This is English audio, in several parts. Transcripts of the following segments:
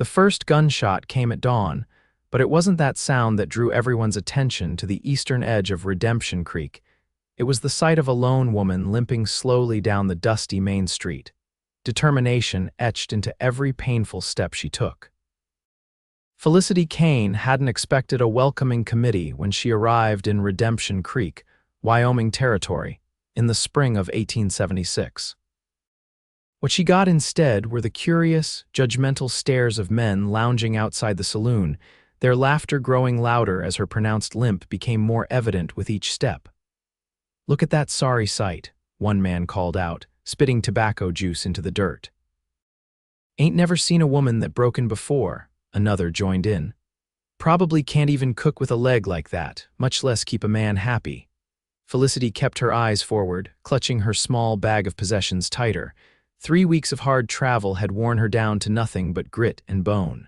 The first gunshot came at dawn, but it wasn't that sound that drew everyone's attention to the eastern edge of Redemption Creek. It was the sight of a lone woman limping slowly down the dusty main street, determination etched into every painful step she took. Felicity Kane hadn't expected a welcoming committee when she arrived in Redemption Creek, Wyoming territory, in the spring of 1876. What she got instead were the curious, judgmental stares of men lounging outside the saloon, their laughter growing louder as her pronounced limp became more evident with each step. "Look at that sorry sight," one man called out, spitting tobacco juice into the dirt. "Ain't never seen a woman that broken before," another joined in. "Probably can't even cook with a leg like that, much less keep a man happy." Felicity kept her eyes forward, clutching her small bag of possessions tighter. 3 weeks of hard travel had worn her down to nothing but grit and bone.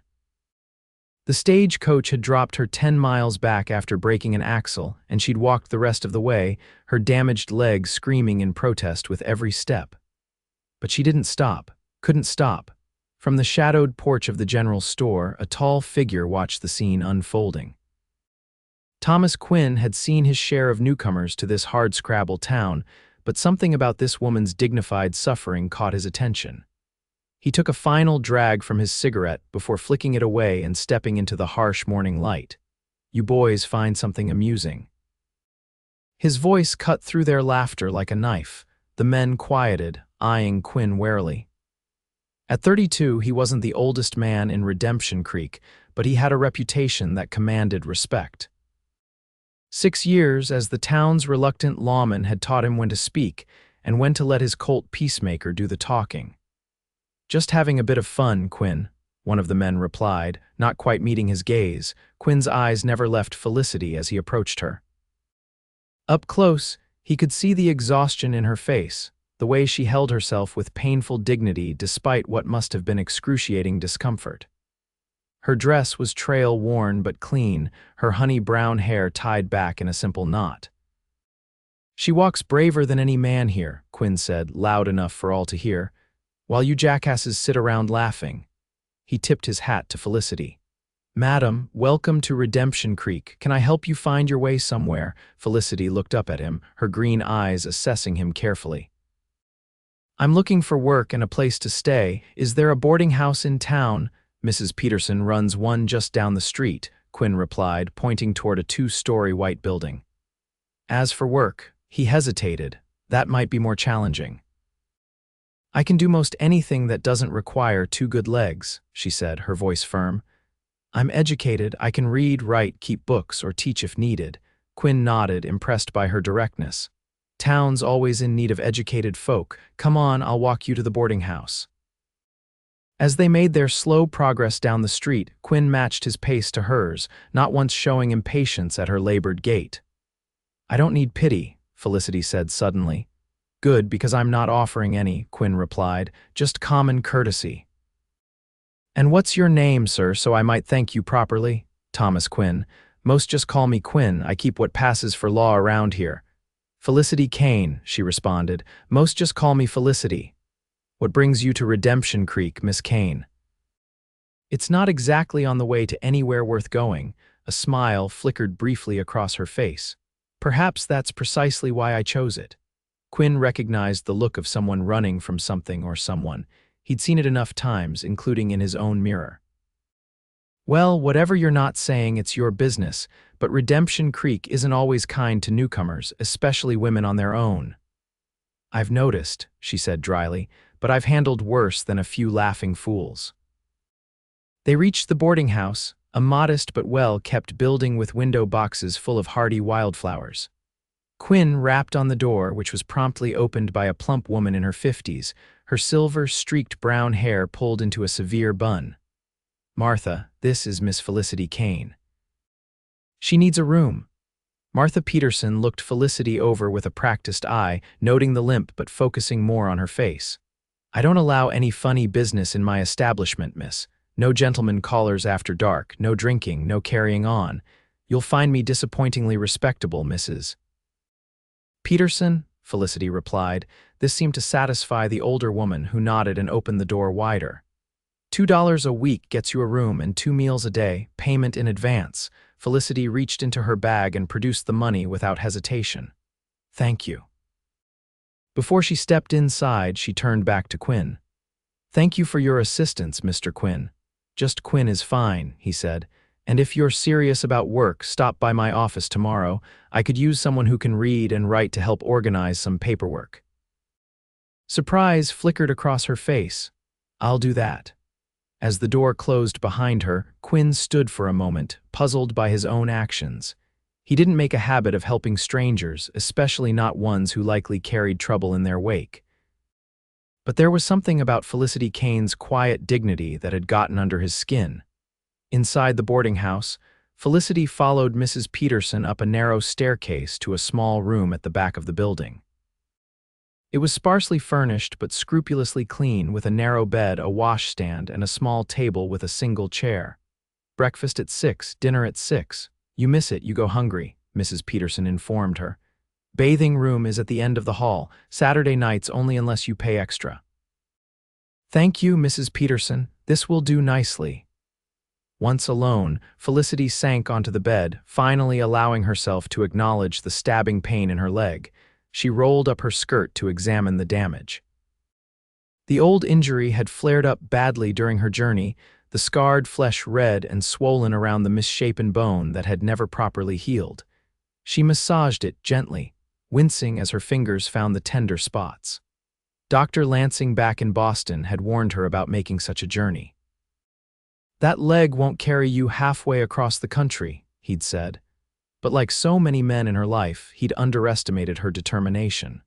The stagecoach had dropped her 10 miles back after breaking an axle, and she'd walked the rest of the way, her damaged legs screaming in protest with every step. But she didn't stop, couldn't stop. From the shadowed porch of the general store, a tall figure watched the scene unfolding. Thomas Quinn had seen his share of newcomers to this hardscrabble town, but something about this woman's dignified suffering caught his attention. He took a final drag from his cigarette before flicking it away and stepping into the harsh morning light. "You boys find something amusing." His voice cut through their laughter like a knife. The men quieted, eyeing Quinn warily. At 32, he wasn't the oldest man in Redemption Creek, but he had a reputation that commanded respect. 6 years as the town's reluctant lawman had taught him when to speak and when to let his colt peacemaker do the talking. "Just having a bit of fun, Quinn," one of the men replied, not quite meeting his gaze. Quinn's eyes never left Felicity as he approached her. Up close, he could see the exhaustion in her face, the way she held herself with painful dignity despite what must have been excruciating discomfort. Her dress was trail-worn but clean, her honey-brown hair tied back in a simple knot. "She walks braver than any man here," Quinn said, loud enough for all to hear, "while you jackasses sit around laughing." He tipped his hat to Felicity. "Madam, welcome to Redemption Creek. Can I help you find your way somewhere?" Felicity looked up at him, her green eyes assessing him carefully. "I'm looking for work and a place to stay. Is there a boarding house in town?" "Mrs. Peterson runs one just down the street," Quinn replied, pointing toward a 2-story white building. As for work, he hesitated. That might be more challenging. "I can do most anything that doesn't require 2 good legs," she said, her voice firm. "I'm educated, I can read, write, keep books, or teach if needed." Quinn nodded, impressed by her directness. "Town's always in need of educated folk. Come on, I'll walk you to the boarding house." As they made their slow progress down the street, Quinn matched his pace to hers, not once showing impatience at her labored gait. "I don't need pity," Felicity said suddenly. "Good, because I'm not offering any," Quinn replied, "just common courtesy." "And what's your name, sir, so I might thank you properly?" "Thomas Quinn. Most just call me Quinn. I keep what passes for law around here." "Felicity Kane," she responded. "Most just call me Felicity." "What brings you to Redemption Creek, Miss Kane?" "It's not exactly on the way to anywhere worth going." A smile flickered briefly across her face. "Perhaps that's precisely why I chose it." Quinn recognized the look of someone running from something or someone. He'd seen it enough times, including in his own mirror. "Well, whatever you're not saying, it's your business, but Redemption Creek isn't always kind to newcomers, especially women on their own." "I've noticed," she said dryly, "but I've handled worse than a few laughing fools." They reached the boarding house, a modest but well-kept building with window boxes full of hardy wildflowers. Quinn rapped on the door, which was promptly opened by a plump woman in her 50s, her silver-streaked brown hair pulled into a severe bun. "Martha, this is Miss Felicity Kane." "She needs a room." Martha Peterson looked Felicity over with a practiced eye, noting the limp but focusing more on her face. "I don't allow any funny business in my establishment, miss. No gentlemen callers after dark, no drinking, no carrying on. You'll find me disappointingly respectable, Mrs. Peterson," Felicity replied. This seemed to satisfy the older woman, who nodded and opened the door wider. $2 a week gets you a room and 2 meals a day, payment in advance. Felicity reached into her bag and produced the money without hesitation. Thank you. Before she stepped inside, she turned back to Quinn. Thank you for your assistance, Mr. Quinn. Just Quinn is fine, he said. And if you're serious about work, stop by my office tomorrow. I could use someone who can read and write to help organize some paperwork. Surprise flickered across her face. I'll do that. As the door closed behind her, Quinn stood for a moment, puzzled by his own actions. He didn't make a habit of helping strangers, especially not ones who likely carried trouble in their wake. But there was something about Felicity Kane's quiet dignity that had gotten under his skin. Inside the boarding house, Felicity followed Mrs. Peterson up a narrow staircase to a small room at the back of the building. It was sparsely furnished but scrupulously clean, with a narrow bed, a washstand, and a small table with a single chair. Breakfast at 6, dinner at 6. You miss it, you go hungry, Mrs. Peterson informed her. Bathing room is at the end of the hall, Saturday nights only unless you pay extra. Thank you, Mrs. Peterson, this will do nicely. Once alone, Felicity sank onto the bed, finally allowing herself to acknowledge the stabbing pain in her leg. She rolled up her skirt to examine the damage. The old injury had flared up badly during her journey, the scarred flesh red and swollen around the misshapen bone that had never properly healed. She massaged it gently, wincing as her fingers found the tender spots. Dr. Lansing back in Boston had warned her about making such a journey. That leg won't carry you halfway across the country, he'd said. But like so many men in her life, he'd underestimated her determination.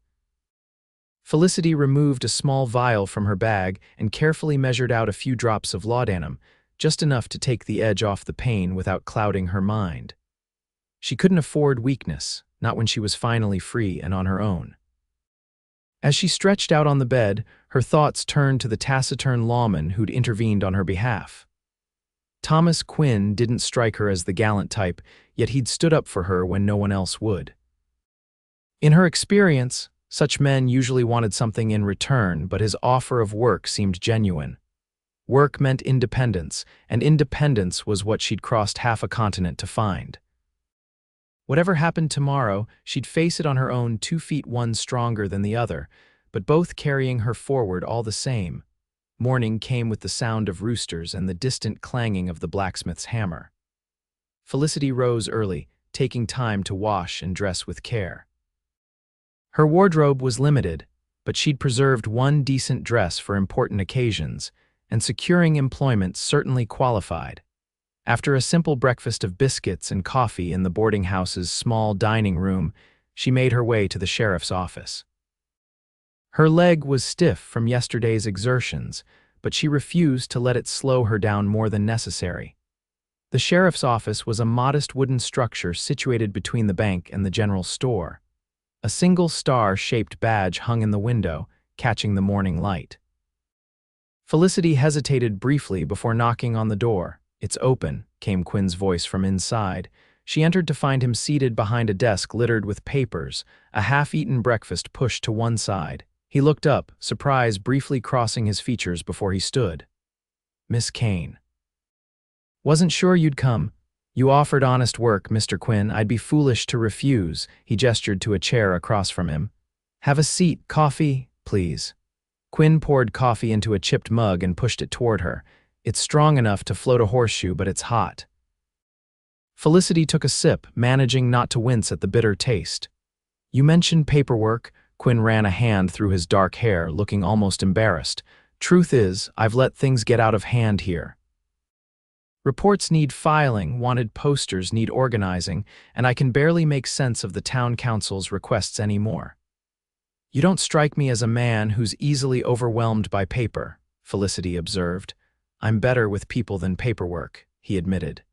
Felicity removed a small vial from her bag and carefully measured out a few drops of laudanum, just enough to take the edge off the pain without clouding her mind. She couldn't afford weakness, not when she was finally free and on her own. As she stretched out on the bed, her thoughts turned to the taciturn lawman who'd intervened on her behalf. Thomas Quinn didn't strike her as the gallant type, yet he'd stood up for her when no one else would. In her experience, such men usually wanted something in return, but his offer of work seemed genuine. Work meant independence, and independence was what she'd crossed half a continent to find. Whatever happened tomorrow, she'd face it on her own, 2 feet, one stronger than the other, but both carrying her forward all the same. Morning came with the sound of roosters and the distant clanging of the blacksmith's hammer. Felicity rose early, taking time to wash and dress with care. Her wardrobe was limited, but she'd preserved one decent dress for important occasions, and securing employment certainly qualified. After a simple breakfast of biscuits and coffee in the boarding house's small dining room, she made her way to the sheriff's office. Her leg was stiff from yesterday's exertions, but she refused to let it slow her down more than necessary. The sheriff's office was a modest wooden structure situated between the bank and the general store. A single star-shaped badge hung in the window, catching the morning light. Felicity hesitated briefly before knocking on the door. "It's open," came Quinn's voice from inside. She entered to find him seated behind a desk littered with papers, a half-eaten breakfast pushed to one side. He looked up, surprise briefly crossing his features before he stood. "Miss Kane." "Wasn't sure you'd come. You offered honest work, Mr. Quinn. I'd be foolish to refuse." He gestured to a chair across from him. "Have a seat. Coffee, please." Quinn poured coffee into a chipped mug and pushed it toward her. "It's strong enough to float a horseshoe, but it's hot." Felicity took a sip, managing not to wince at the bitter taste. "You mentioned paperwork." Quinn ran a hand through his dark hair, looking almost embarrassed. "Truth is, I've let things get out of hand here. Reports need filing, wanted posters need organizing, and I can barely make sense of the town council's requests anymore." "You don't strike me as a man who's easily overwhelmed by paper," Felicity observed. "I'm better with people than paperwork," he admitted.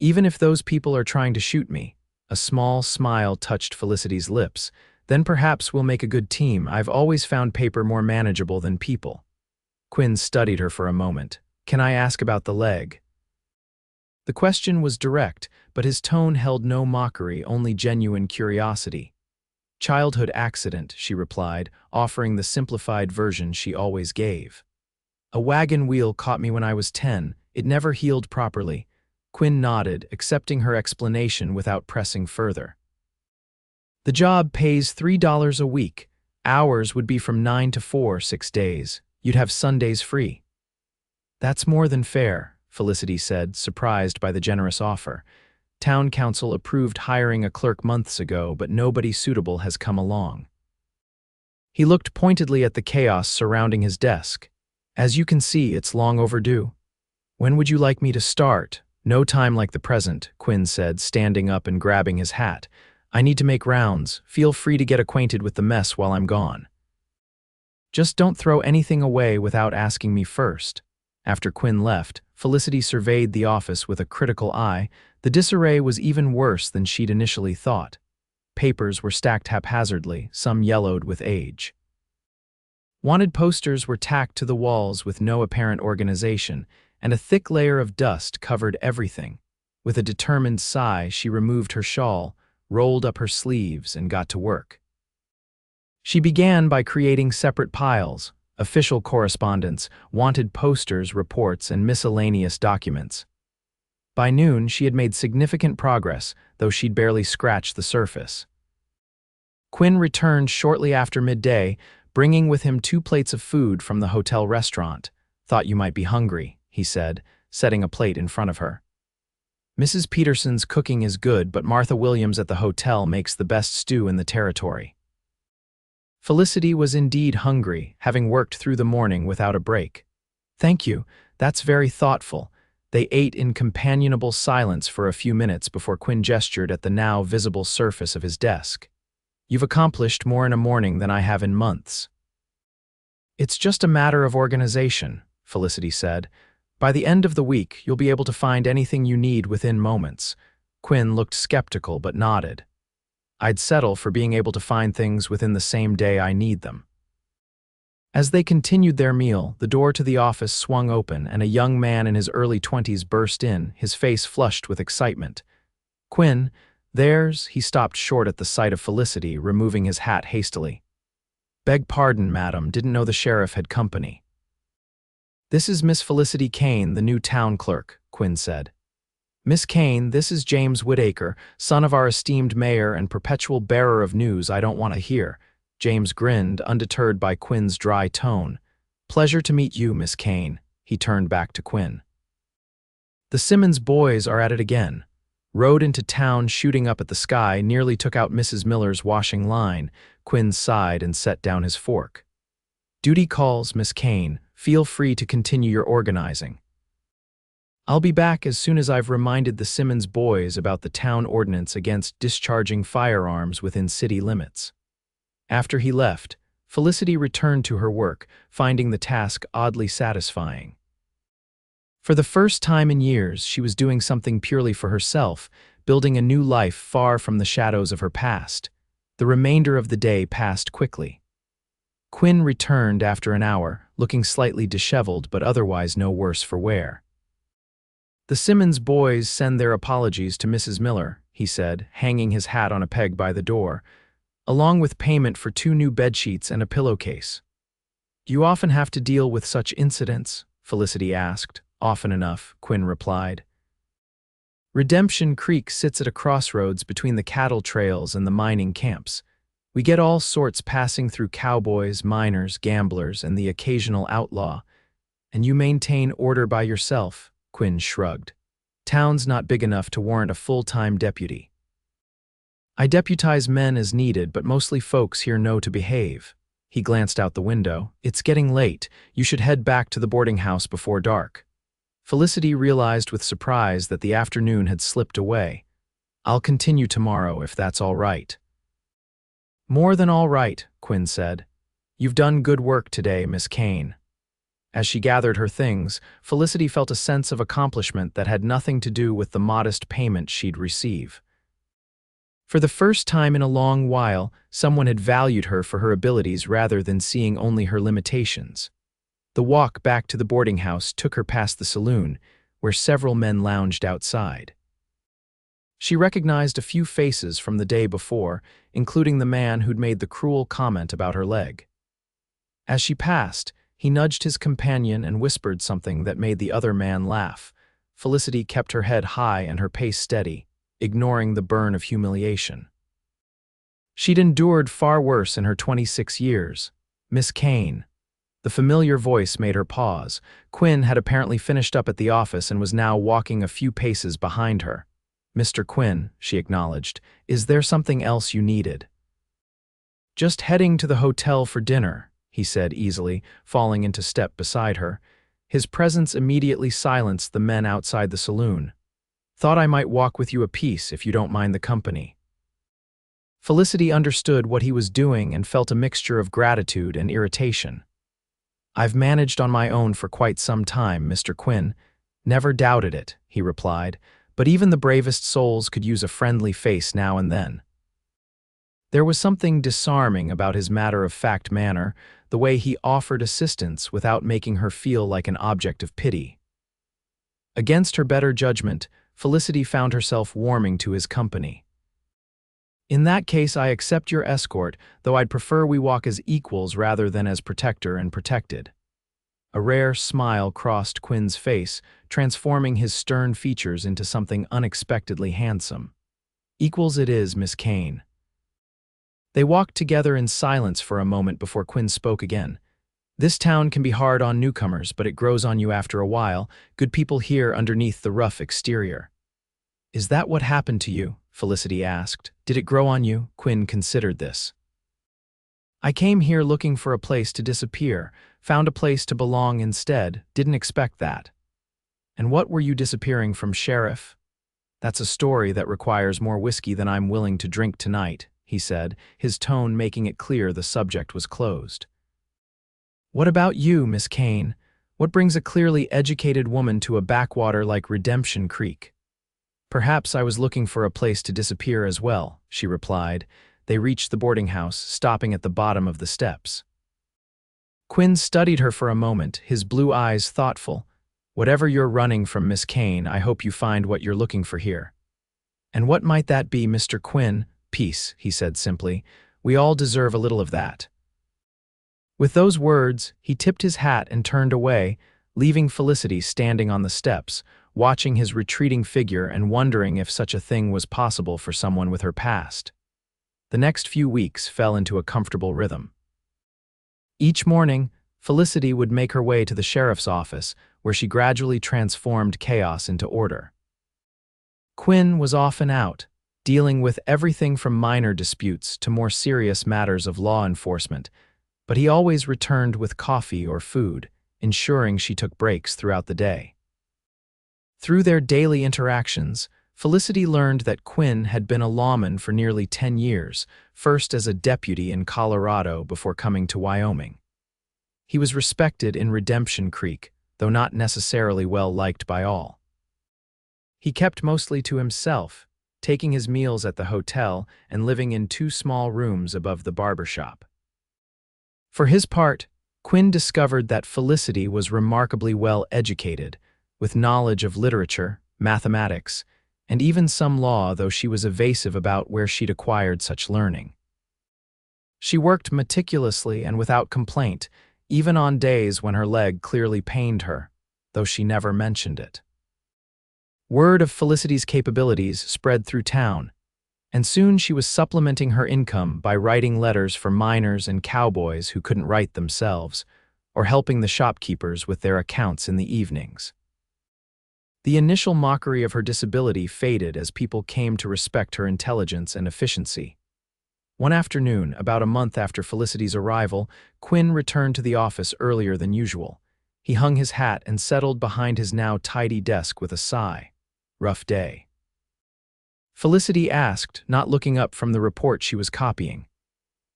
"Even if those people are trying to shoot me." A small smile touched Felicity's lips. "Then perhaps we'll make a good team. I've always found paper more manageable than people." Quinn studied her for a moment. "Can I ask about the leg?" The question was direct, but his tone held no mockery, only genuine curiosity. "Childhood accident," she replied, offering the simplified version she always gave. A wagon wheel caught me when I was 10. It never healed properly. Quinn nodded, accepting her explanation without pressing further. The job pays $3 a week. Hours would be from 9 to 4, 6 days. You'd have Sundays free. That's more than fair, Felicity said, surprised by the generous offer. Town council approved hiring a clerk months ago, but nobody suitable has come along. He looked pointedly at the chaos surrounding his desk. As you can see, it's long overdue. When would you like me to start? No time like the present, Quinn said, standing up and grabbing his hat. I need to make rounds. Feel free to get acquainted with the mess while I'm gone. Just don't throw anything away without asking me first. After Quinn left, Felicity surveyed the office with a critical eye. The disarray was even worse than she'd initially thought. Papers were stacked haphazardly, some yellowed with age. Wanted posters were tacked to the walls with no apparent organization, and a thick layer of dust covered everything. With a determined sigh, she removed her shawl, rolled up her sleeves, and got to work. She began by creating separate piles: official correspondence, wanted posters, reports, and miscellaneous documents. By noon, she had made significant progress, though she'd barely scratched the surface. Quinn returned shortly after midday, bringing with him 2 plates of food from the hotel restaurant. Thought you might be hungry, he said, setting a plate in front of her. Mrs. Peterson's cooking is good, but Martha Williams at the hotel makes the best stew in the territory. Felicity was indeed hungry, having worked through the morning without a break. Thank you, that's very thoughtful. They ate in companionable silence for a few minutes before Quinn gestured at the now visible surface of his desk. You've accomplished more in a morning than I have in months. It's just a matter of organization, Felicity said. By the end of the week, you'll be able to find anything you need within moments. Quinn looked skeptical but nodded. I'd settle for being able to find things within the same day I need them. As they continued their meal, the door to the office swung open and a young man in his early 20s burst in, his face flushed with excitement. Quinn, there's... He stopped short at the sight of Felicity, removing his hat hastily. Beg pardon, madam, didn't know the sheriff had company. This is Miss Felicity Kane, the new town clerk, Quinn said. Miss Kane, this is James Whitaker, son of our esteemed mayor and perpetual bearer of news I don't want to hear. James grinned, undeterred by Quinn's dry tone. Pleasure to meet you, Miss Kane. He turned back to Quinn. The Simmons boys are at it again. Rode into town shooting up at the sky, nearly took out Mrs. Miller's washing line. Quinn sighed and set down his fork. Duty calls, Miss Kane. Feel free to continue your organizing. I'll be back as soon as I've reminded the Simmons boys about the town ordinance against discharging firearms within city limits. After he left, Felicity returned to her work, finding the task oddly satisfying. For the first time in years, she was doing something purely for herself, building a new life far from the shadows of her past. The remainder of the day passed quickly. Quinn returned after an hour, looking slightly disheveled but otherwise no worse for wear. The Simmons boys send their apologies to Mrs. Miller, he said, hanging his hat on a peg by the door, along with payment for 2 new bedsheets and a pillowcase. Do you often have to deal with such incidents? Felicity asked. Often enough, Quinn replied. Redemption Creek sits at a crossroads between the cattle trails and the mining camps. We get all sorts passing through cowboys, miners, gamblers, and the occasional outlaw. And you maintain order by yourself, Quinn shrugged. Town's not big enough to warrant a full-time deputy. I deputize men as needed, but mostly folks here know to behave. He glanced out the window. It's getting late. You should head back to the boarding house before dark. Felicity realized with surprise that the afternoon had slipped away. I'll continue tomorrow if that's all right. More than all right, Quinn said. You've done good work today, Miss Kane. As she gathered her things, Felicity felt a sense of accomplishment that had nothing to do with the modest payment she'd receive. For the first time in a long while, someone had valued her for her abilities rather than seeing only her limitations. The walk back to the boarding house took her past the saloon, where several men lounged outside. She recognized a few faces from the day before, including the man who'd made the cruel comment about her leg. As she passed, He nudged his companion and whispered something that made the other man laugh. Felicity kept her head high and her pace steady, ignoring the burn of humiliation. She'd endured far worse in her 26 years. Miss Kane. The familiar voice made her pause. Quinn had apparently finished up at the office and was now walking a few paces behind her. "Mr. Quinn," she acknowledged, "is there something else you needed?" "Just heading to the hotel for dinner," he said easily, falling into step beside her. His presence immediately silenced the men outside the saloon. "Thought I might walk with you a piece if you don't mind the company." Felicity understood what he was doing and felt a mixture of gratitude and irritation. "I've managed on my own for quite some time, Mr. Quinn." "Never doubted it," he replied, "but even the bravest souls could use a friendly face now and then." There was something disarming about his matter-of-fact manner, the way he offered assistance without making her feel like an object of pity. Against her better judgment, Felicity found herself warming to his company. "In that case, I accept your escort, though I'd prefer we walk as equals rather than as protector and protected." A rare smile crossed Quinn's face, transforming his stern features into something unexpectedly handsome. "Equals it is, Miss Kane." They walked together in silence for a moment before Quinn spoke again. "This town can be hard on newcomers, but it grows on you after a while. Good people here underneath the rough exterior." "Is that what happened to you?" Felicity asked. "Did it grow on you?" Quinn considered this. "I came here looking for a place to disappear, found a place to belong instead, didn't expect that." "And what were you disappearing from, Sheriff?" "That's a story that requires more whiskey than I'm willing to drink tonight," he said, his tone making it clear the subject was closed. "What about you, Miss Kane? What brings a clearly educated woman to a backwater like Redemption Creek?" "Perhaps I was looking for a place to disappear as well," she replied. They reached the boarding house, stopping at the bottom of the steps. Quinn studied her for a moment, his blue eyes thoughtful. "Whatever you're running from, Miss Kane, I hope you find what you're looking for here." "And what might that be, Mr. Quinn?" "Peace," he said simply. "We all deserve a little of that." With those words, he tipped his hat and turned away, leaving Felicity standing on the steps, watching his retreating figure and wondering if such a thing was possible for someone with her past. The next few weeks fell into a comfortable rhythm. Each morning, Felicity would make her way to the sheriff's office, where she gradually transformed chaos into order. Quinn was often out, dealing with everything from minor disputes to more serious matters of law enforcement, but he always returned with coffee or food, ensuring she took breaks throughout the day. Through their daily interactions, Felicity learned that Quinn had been a lawman for nearly 10 years, first as a deputy in Colorado before coming to Wyoming. He was respected in Redemption Creek, though not necessarily well liked by all. He kept mostly to himself, taking his meals at the hotel and living in 2 small rooms above the barber shop. For his part, Quinn discovered that Felicity was remarkably well educated, with knowledge of literature, mathematics, and even some law, though she was evasive about where she'd acquired such learning. She worked meticulously and without complaint, even on days when her leg clearly pained her, though she never mentioned it. Word of Felicity's capabilities spread through town, and soon she was supplementing her income by writing letters for miners and cowboys who couldn't write themselves, or helping the shopkeepers with their accounts in the evenings. The initial mockery of her disability faded as people came to respect her intelligence and efficiency. One afternoon, about a month after Felicity's arrival, Quinn returned to the office earlier than usual. He hung his hat and settled behind his now tidy desk with a sigh. "Rough day?" Felicity asked, not looking up from the report she was copying.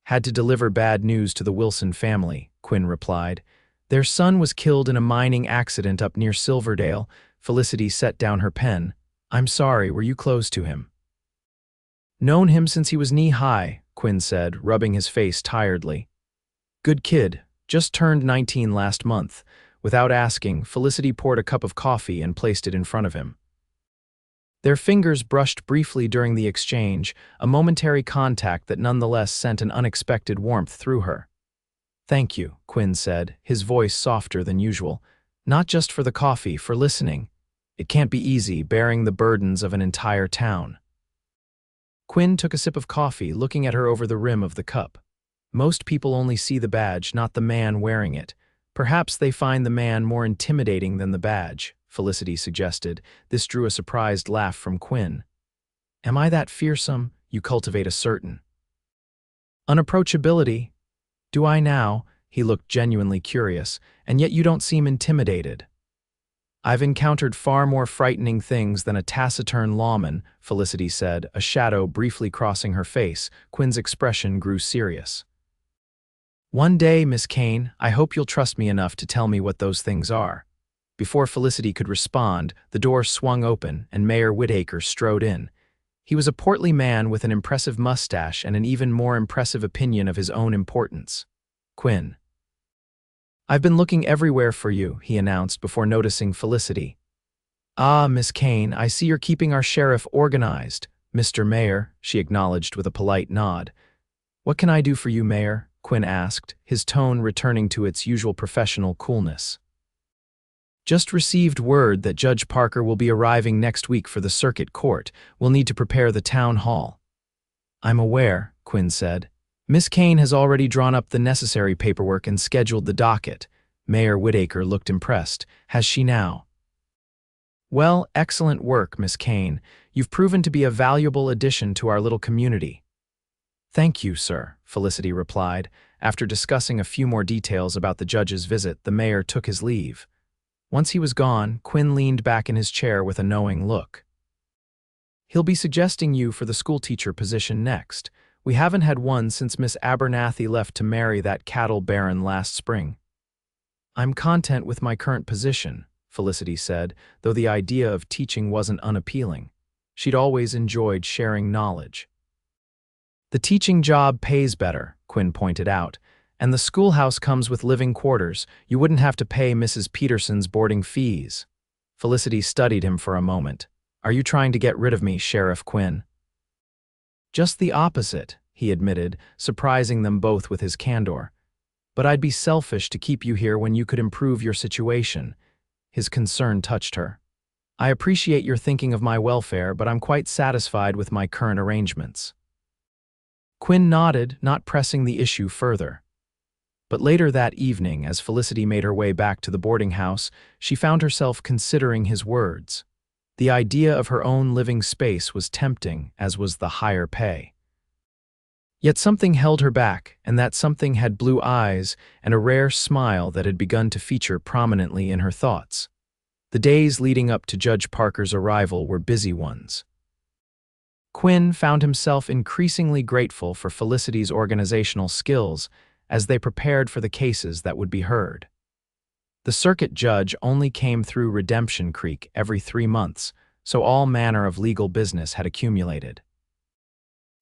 "Had to deliver bad news to the Wilson family," Quinn replied. "Their son was killed in a mining accident up near Silverdale." Felicity set down her pen. "I'm sorry, were you close to him?" "Known him since he was knee-high," Quinn said, rubbing his face tiredly. "Good kid, just turned 19 last month." Without asking, Felicity poured a cup of coffee and placed it in front of him. Their fingers brushed briefly during the exchange, a momentary contact that nonetheless sent an unexpected warmth through her. Thank you, Quinn said, his voice softer than usual. Not just for the coffee, for listening. It can't be easy bearing the burdens of an entire town. Quinn took a sip of coffee, looking at her over the rim of the cup. Most people only see the badge, not the man wearing it. Perhaps they find the man more intimidating than the badge, Felicity suggested. This drew a surprised laugh from Quinn. Am I that fearsome? You cultivate a certain unapproachability. Do I now? He looked genuinely curious, and yet you don't seem intimidated. I've encountered far more frightening things than a taciturn lawman, Felicity said, a shadow briefly crossing her face. Quinn's expression grew serious. One day, Miss Kane, I hope you'll trust me enough to tell me what those things are. Before Felicity could respond, the door swung open and Mayor Whitaker strode in. He was a portly man with an impressive mustache and an even more impressive opinion of his own importance. Quinn. I've been looking everywhere for you, he announced before noticing Felicity. Ah, Miss Kane, I see you're keeping our sheriff organized. Mr. Mayor, she acknowledged with a polite nod. What can I do for you, Mayor? Quinn asked, his tone returning to its usual professional coolness. Just received word that Judge Parker will be arriving next week for the circuit court. We'll need to prepare the town hall. I'm aware, Quinn said. Miss Kane has already drawn up the necessary paperwork and scheduled the docket. Mayor Whitaker looked impressed. Has she now? Well, excellent work, Miss Kane. You've proven to be a valuable addition to our little community. Thank you, sir, Felicity replied. After discussing a few more details about the judge's visit, the mayor took his leave. Once he was gone, Quinn leaned back in his chair with a knowing look. He'll be suggesting you for the schoolteacher position next. We haven't had one since Miss Abernathy left to marry that cattle baron last spring. I'm content with my current position, Felicity said, though the idea of teaching wasn't unappealing. She'd always enjoyed sharing knowledge. The teaching job pays better, Quinn pointed out, and the schoolhouse comes with living quarters. You wouldn't have to pay Mrs. Peterson's boarding fees. Felicity studied him for a moment. Are you trying to get rid of me, Sheriff Quinn? Just the opposite, he admitted, surprising them both with his candor. But I'd be selfish to keep you here when you could improve your situation. His concern touched her. I appreciate your thinking of my welfare, but I'm quite satisfied with my current arrangements. Quinn nodded, not pressing the issue further. But later that evening, as Felicity made her way back to the boarding house, she found herself considering his words. The idea of her own living space was tempting, as was the higher pay. Yet something held her back, and that something had blue eyes and a rare smile that had begun to feature prominently in her thoughts. The days leading up to Judge Parker's arrival were busy ones. Quinn found himself increasingly grateful for Felicity's organizational skills as they prepared for the cases that would be heard. The circuit judge only came through Redemption Creek every 3 months, so all manner of legal business had accumulated.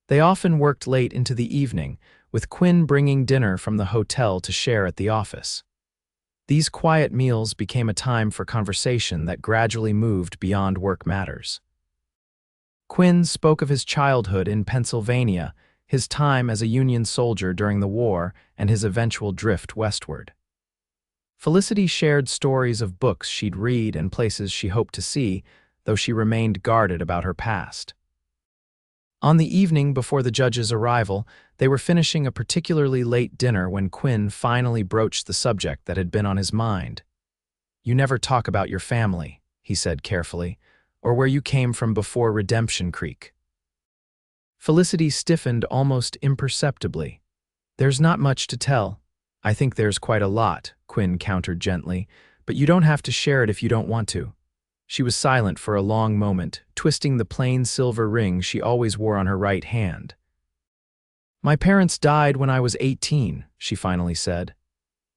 They often worked late into the evening, with Quinn bringing dinner from the hotel to share at the office. These quiet meals became a time for conversation that gradually moved beyond work matters. Quinn spoke of his childhood in Pennsylvania, his time as a Union soldier during the war, and his eventual drift westward. Felicity shared stories of books she'd read and places she hoped to see, though she remained guarded about her past. On the evening before the judge's arrival, they were finishing a particularly late dinner when Quinn finally broached the subject that had been on his mind. You never talk about your family, he said carefully, or where you came from before Redemption Creek. Felicity stiffened almost imperceptibly. There's not much to tell. I think there's quite a lot, Quinn countered gently, but you don't have to share it if you don't want to. She was silent for a long moment, twisting the plain silver ring she always wore on her right hand. My parents died when I was 18, she finally said.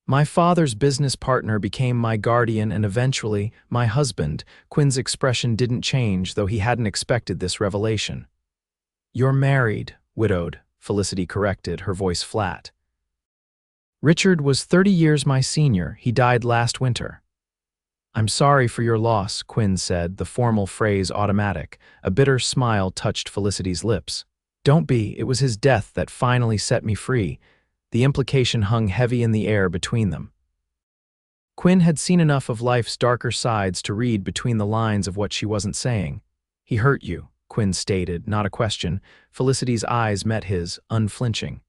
My father's business partner became my guardian and eventually my husband. Quinn's expression didn't change, though he hadn't expected this revelation. You're married, widowed, Felicity corrected, her voice flat. Richard was 30 years my senior. He died last winter. I'm sorry for your loss, Quinn said, the formal phrase automatic. A bitter smile touched Felicity's lips. Don't be, it was his death that finally set me free. The implication hung heavy in the air between them. Quinn had seen enough of life's darker sides to read between the lines of what she wasn't saying. "He hurt you," Quinn stated, not a question. Felicity's eyes met his, unflinching.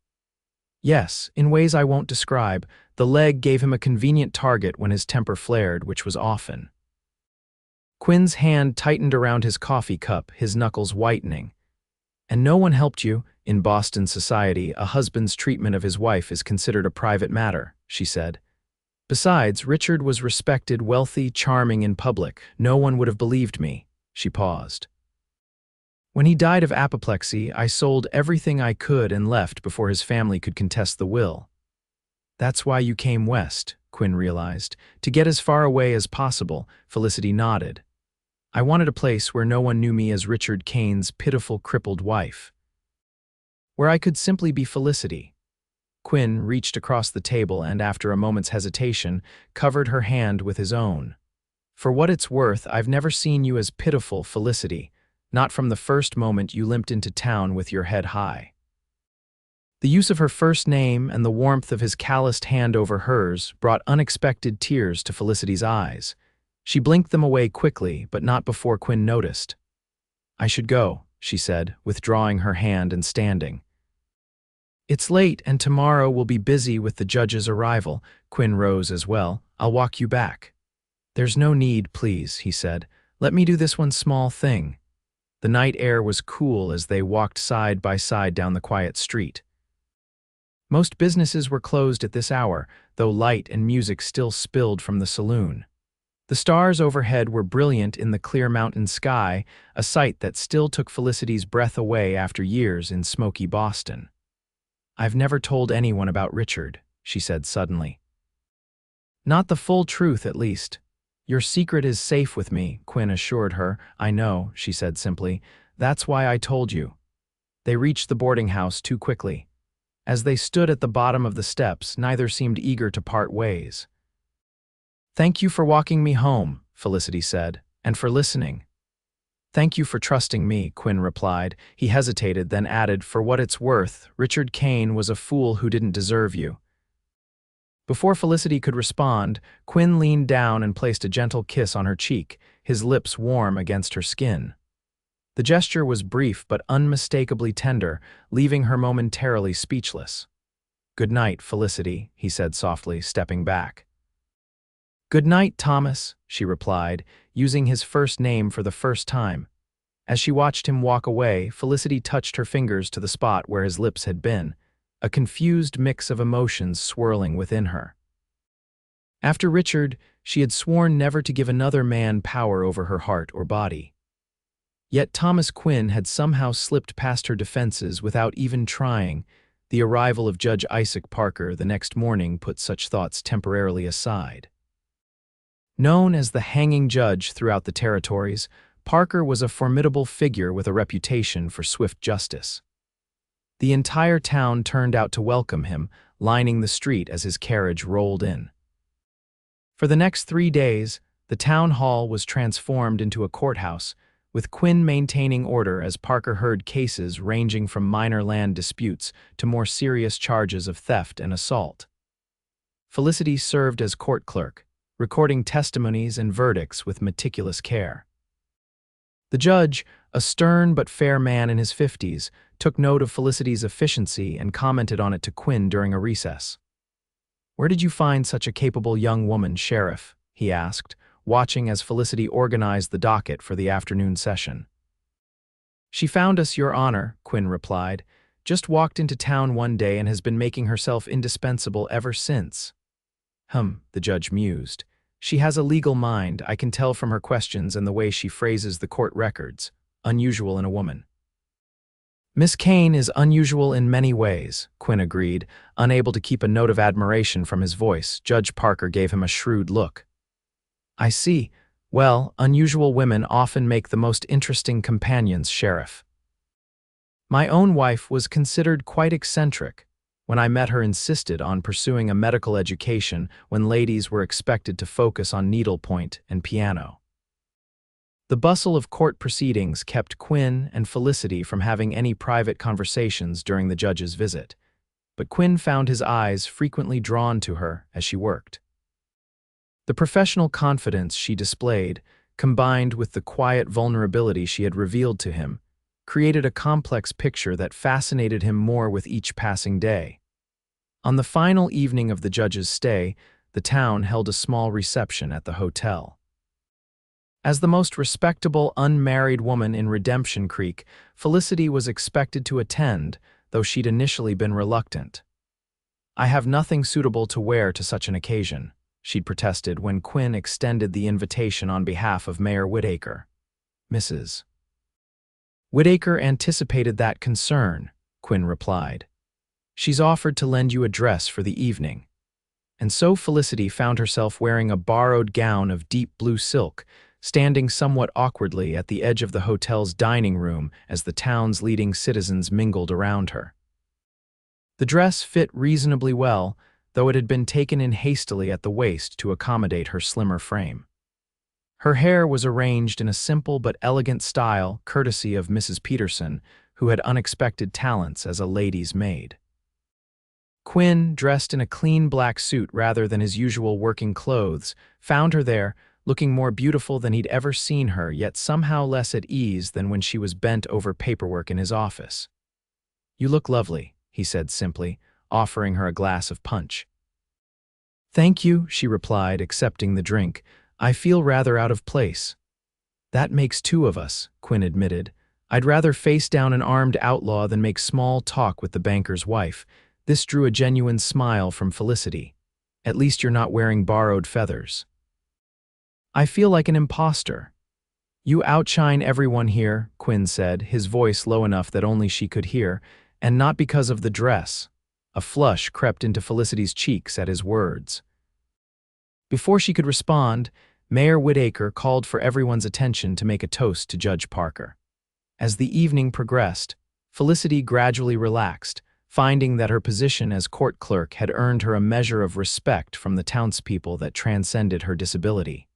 "Yes, in ways I won't describe. The leg gave him a convenient target when his temper flared, which was often." Quinn's hand tightened around his coffee cup, his knuckles whitening. "And no one helped you? In Boston society, a husband's treatment of his wife is considered a private matter," she said. "Besides, Richard was respected, wealthy, charming in public. No one would have believed me." She paused. "When he died of apoplexy, I sold everything I could and left before his family could contest the will." "That's why you came west," Quinn realized. "To get as far away as possible." Felicity nodded. "I wanted a place where no one knew me as Richard Kane's pitiful, crippled wife. Where I could simply be Felicity." Quinn reached across the table and, after a moment's hesitation, covered her hand with his own. "For what it's worth, I've never seen you as pitiful, Felicity. Not from the first moment you limped into town with your head high." The use of her first name and the warmth of his calloused hand over hers brought unexpected tears to Felicity's eyes. She blinked them away quickly, but not before Quinn noticed. "I should go," she said, withdrawing her hand and standing. "It's late, and tomorrow we'll be busy with the judge's arrival." Quinn rose as well. "I'll walk you back." "There's no need, please," he said. "Let me do this one small thing." The night air was cool as they walked side by side down the quiet street. Most businesses were closed at this hour, though light and music still spilled from the saloon. The stars overhead were brilliant in the clear mountain sky, a sight that still took Felicity's breath away after years in smoky Boston. "I've never told anyone about Richard," she said suddenly. "Not the full truth, at least." "Your secret is safe with me," Quinn assured her. "I know," she said simply. "That's why I told you." They reached the boarding house too quickly. As they stood at the bottom of the steps, neither seemed eager to part ways. "Thank you for walking me home," Felicity said, "and for listening." "Thank you for trusting me," Quinn replied. He hesitated, then added, "For what it's worth, Richard Kane was a fool who didn't deserve you." Before Felicity could respond, Quinn leaned down and placed a gentle kiss on her cheek, his lips warm against her skin. The gesture was brief but unmistakably tender, leaving her momentarily speechless. "Good night, Felicity," he said softly, stepping back. "Good night, Thomas," she replied, using his first name for the first time. As she watched him walk away, Felicity touched her fingers to the spot where his lips had been, a confused mix of emotions swirling within her. After Richard, she had sworn never to give another man power over her heart or body. Yet Thomas Quinn had somehow slipped past her defenses without even trying. The arrival of Judge Isaac Parker the next morning put such thoughts temporarily aside. Known as the hanging judge throughout the territories, Parker was a formidable figure with a reputation for swift justice. The entire town turned out to welcome him, lining the street as his carriage rolled in. For the next 3 days, the town hall was transformed into a courthouse, with Quinn maintaining order as Parker heard cases ranging from minor land disputes to more serious charges of theft and assault. Felicity served as court clerk, recording testimonies and verdicts with meticulous care. The judge, a stern but fair man in his 50s, took note of Felicity's efficiency and commented on it to Quinn during a recess. "Where did you find such a capable young woman, Sheriff?" he asked, watching as Felicity organized the docket for the afternoon session. "She found us, Your Honor," Quinn replied. "Just walked into town one day and has been making herself indispensable ever since." The judge mused. "She has a legal mind, I can tell from her questions and the way she phrases the court records. Unusual in a woman." "Miss Kane is unusual in many ways," Quinn agreed, unable to keep a note of admiration from his voice. Judge Parker gave him a shrewd look. "I see. Well, unusual women often make the most interesting companions, Sheriff. My own wife was considered quite eccentric. When I met her, insisted on pursuing a medical education when ladies were expected to focus on needlepoint and piano." The bustle of court proceedings kept Quinn and Felicity from having any private conversations during the judge's visit. but Quinn found his eyes frequently drawn to her as she worked. The professional confidence she displayed, combined with the quiet vulnerability she had revealed to him, created a complex picture that fascinated him more with each passing day. On the final evening of the judge's stay, the town held a small reception at the hotel. As the most respectable unmarried woman in Redemption Creek, Felicity was expected to attend, though she'd initially been reluctant. "I have nothing suitable to wear to such an occasion," she'd protested when Quinn extended the invitation on behalf of Mayor Whitaker. Mrs. Whitaker anticipated that concern, Quinn replied. "She's offered to lend you a dress for the evening." And so Felicity found herself wearing a borrowed gown of deep blue silk, standing somewhat awkwardly at the edge of the hotel's dining room as the town's leading citizens mingled around her. The dress fit reasonably well, though it had been taken in hastily at the waist to accommodate her slimmer frame. Her hair was arranged in a simple but elegant style, courtesy of Mrs. Peterson, who had unexpected talents as a lady's maid. Quinn, dressed in a clean black suit rather than his usual working clothes, found her there, looking more beautiful than he'd ever seen her, yet somehow less at ease than when she was bent over paperwork in his office. "You look lovely," he said simply, offering her a glass of punch. "Thank you," she replied, accepting the drink. "I feel rather out of place." "That makes two of us," Quinn admitted. "I'd rather face down an armed outlaw than make small talk with the banker's wife." This drew a genuine smile from Felicity. "At least you're not wearing borrowed feathers." "I feel like an imposter." "You outshine everyone here," Quinn said, his voice low enough that only she could hear, "and not because of the dress." A flush crept into Felicity's cheeks at his words. Before she could respond, Mayor Whitaker called for everyone's attention to make a toast to Judge Parker. As the evening progressed, Felicity gradually relaxed, finding that her position as court clerk had earned her a measure of respect from the townspeople that transcended her disability.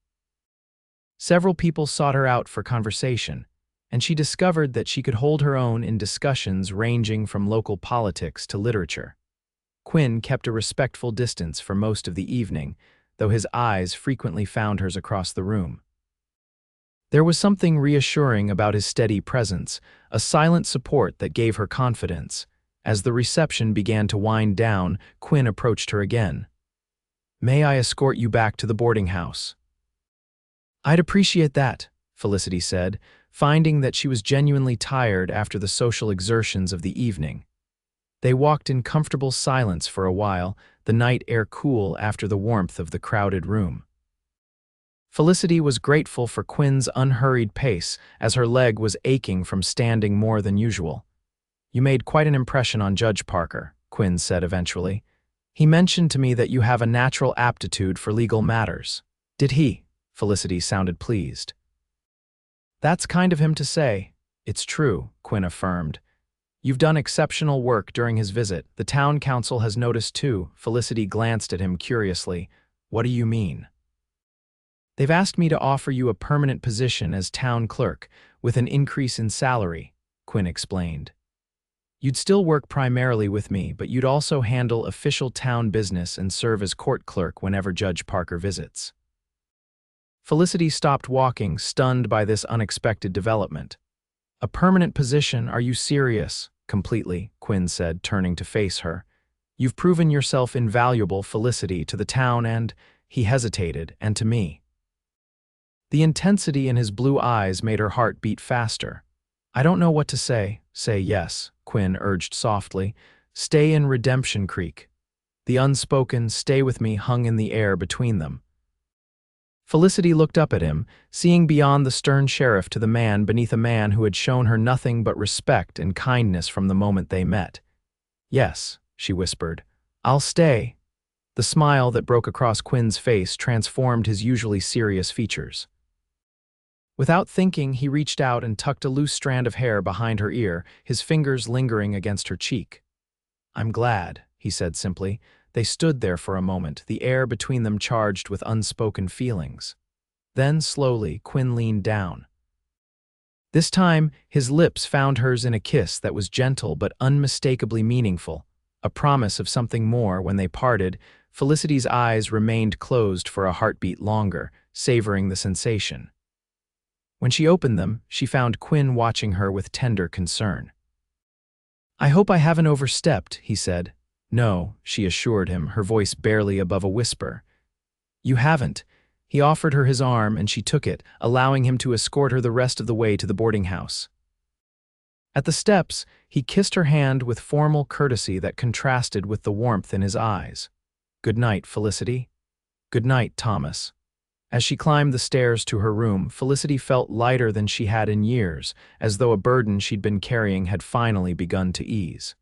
Several people sought her out for conversation, and she discovered that she could hold her own in discussions ranging from local politics to literature. Quinn kept a respectful distance for most of the evening, though his eyes frequently found hers across the room. There was something reassuring about his steady presence, a silent support that gave her confidence. As the reception began to wind down, Quinn approached her again. "May I escort you back to the boarding house?" "I'd appreciate that," Felicity said, finding that she was genuinely tired after the social exertions of the evening. They walked in comfortable silence for a while, the night air cool after the warmth of the crowded room. Felicity was grateful for Quinn's unhurried pace, as her leg was aching from standing more than usual. "You made quite an impression on Judge Parker," Quinn said eventually. "He mentioned to me that you have a natural aptitude for legal matters." "Did he?" Felicity sounded pleased. "That's kind of him to say." "It's true," Quinn affirmed. "You've done exceptional work during his visit. The town council has noticed too." Felicity glanced at him curiously. "What do you mean?" "They've asked me to offer you a permanent position as town clerk, with an increase in salary," Quinn explained. "You'd still work primarily with me, but you'd also handle official town business and serve as court clerk whenever Judge Parker visits." Felicity stopped walking, stunned by this unexpected development. "A permanent position? Are you serious?" "Completely," Quinn said, turning to face her. "You've proven yourself invaluable, Felicity, to the town and," he hesitated, "and to me." The intensity in his blue eyes made her heart beat faster. "I don't know what to say." "Say yes," Quinn urged softly. "Stay in Redemption Creek." The unspoken "stay with me" hung in the air between them. Felicity looked up at him, seeing beyond the stern sheriff to the man beneath a man who had shown her nothing but respect and kindness from the moment they met. "Yes," she whispered. "I'll stay." The smile that broke across Quinn's face transformed his usually serious features. Without thinking, he reached out and tucked a loose strand of hair behind her ear, his fingers lingering against her cheek. "I'm glad," he said simply. They stood there for a moment, the air between them charged with unspoken feelings. Then, slowly, Quinn leaned down. This time, his lips found hers in a kiss that was gentle but unmistakably meaningful, a promise of something more. When they parted, Felicity's eyes remained closed for a heartbeat longer, savoring the sensation. When she opened them, she found Quinn watching her with tender concern. "I hope I haven't overstepped," he said. "No," she assured him, her voice barely above a whisper. "You haven't." He offered her his arm and she took it, allowing him to escort her the rest of the way to the boarding house. At the steps, he kissed her hand with formal courtesy that contrasted with the warmth in his eyes. "Good night, Felicity." "Good night, Thomas." As she climbed the stairs to her room, Felicity felt lighter than she had in years, as though a burden she'd been carrying had finally begun to ease.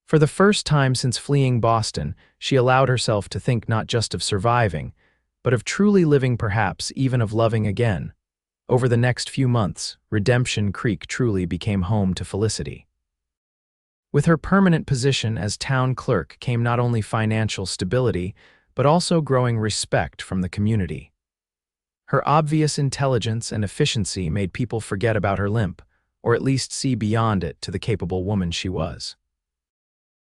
For the first time since fleeing Boston, she allowed herself to think not just of surviving, but of truly living, perhaps even of loving again. Over the next few months, Redemption Creek truly became home to Felicity. With her permanent position as town clerk came not only financial stability, but also growing respect from the community. Her obvious intelligence and efficiency made people forget about her limp, or at least see beyond it to the capable woman she was.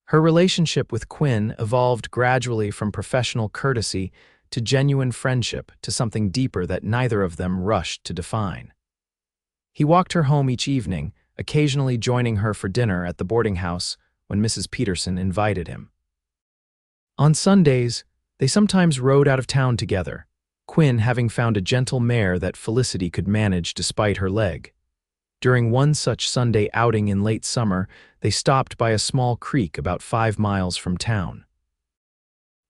Her relationship with Quinn evolved gradually from professional courtesy to genuine friendship, to something deeper that neither of them rushed to define. He walked her home each evening, occasionally joining her for dinner at the boarding house when Mrs. Peterson invited him. On Sundays, they sometimes rode out of town together, Quinn having found a gentle mare that Felicity could manage despite her leg. During one such Sunday outing in late summer, they stopped by a small creek about 5 miles from town.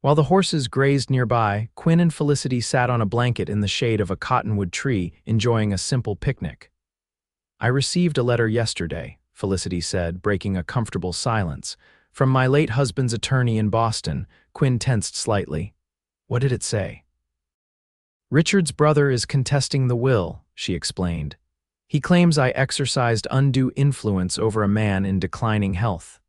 While the horses grazed nearby, Quinn and Felicity sat on a blanket in the shade of a cottonwood tree, enjoying a simple picnic. "I received a letter yesterday," Felicity said, breaking a comfortable silence. "From my late husband's attorney in Boston." Quinn tensed slightly. "What did it say?" "Richard's brother is contesting the will," she explained. "He claims I exercised undue influence over a man in declining health."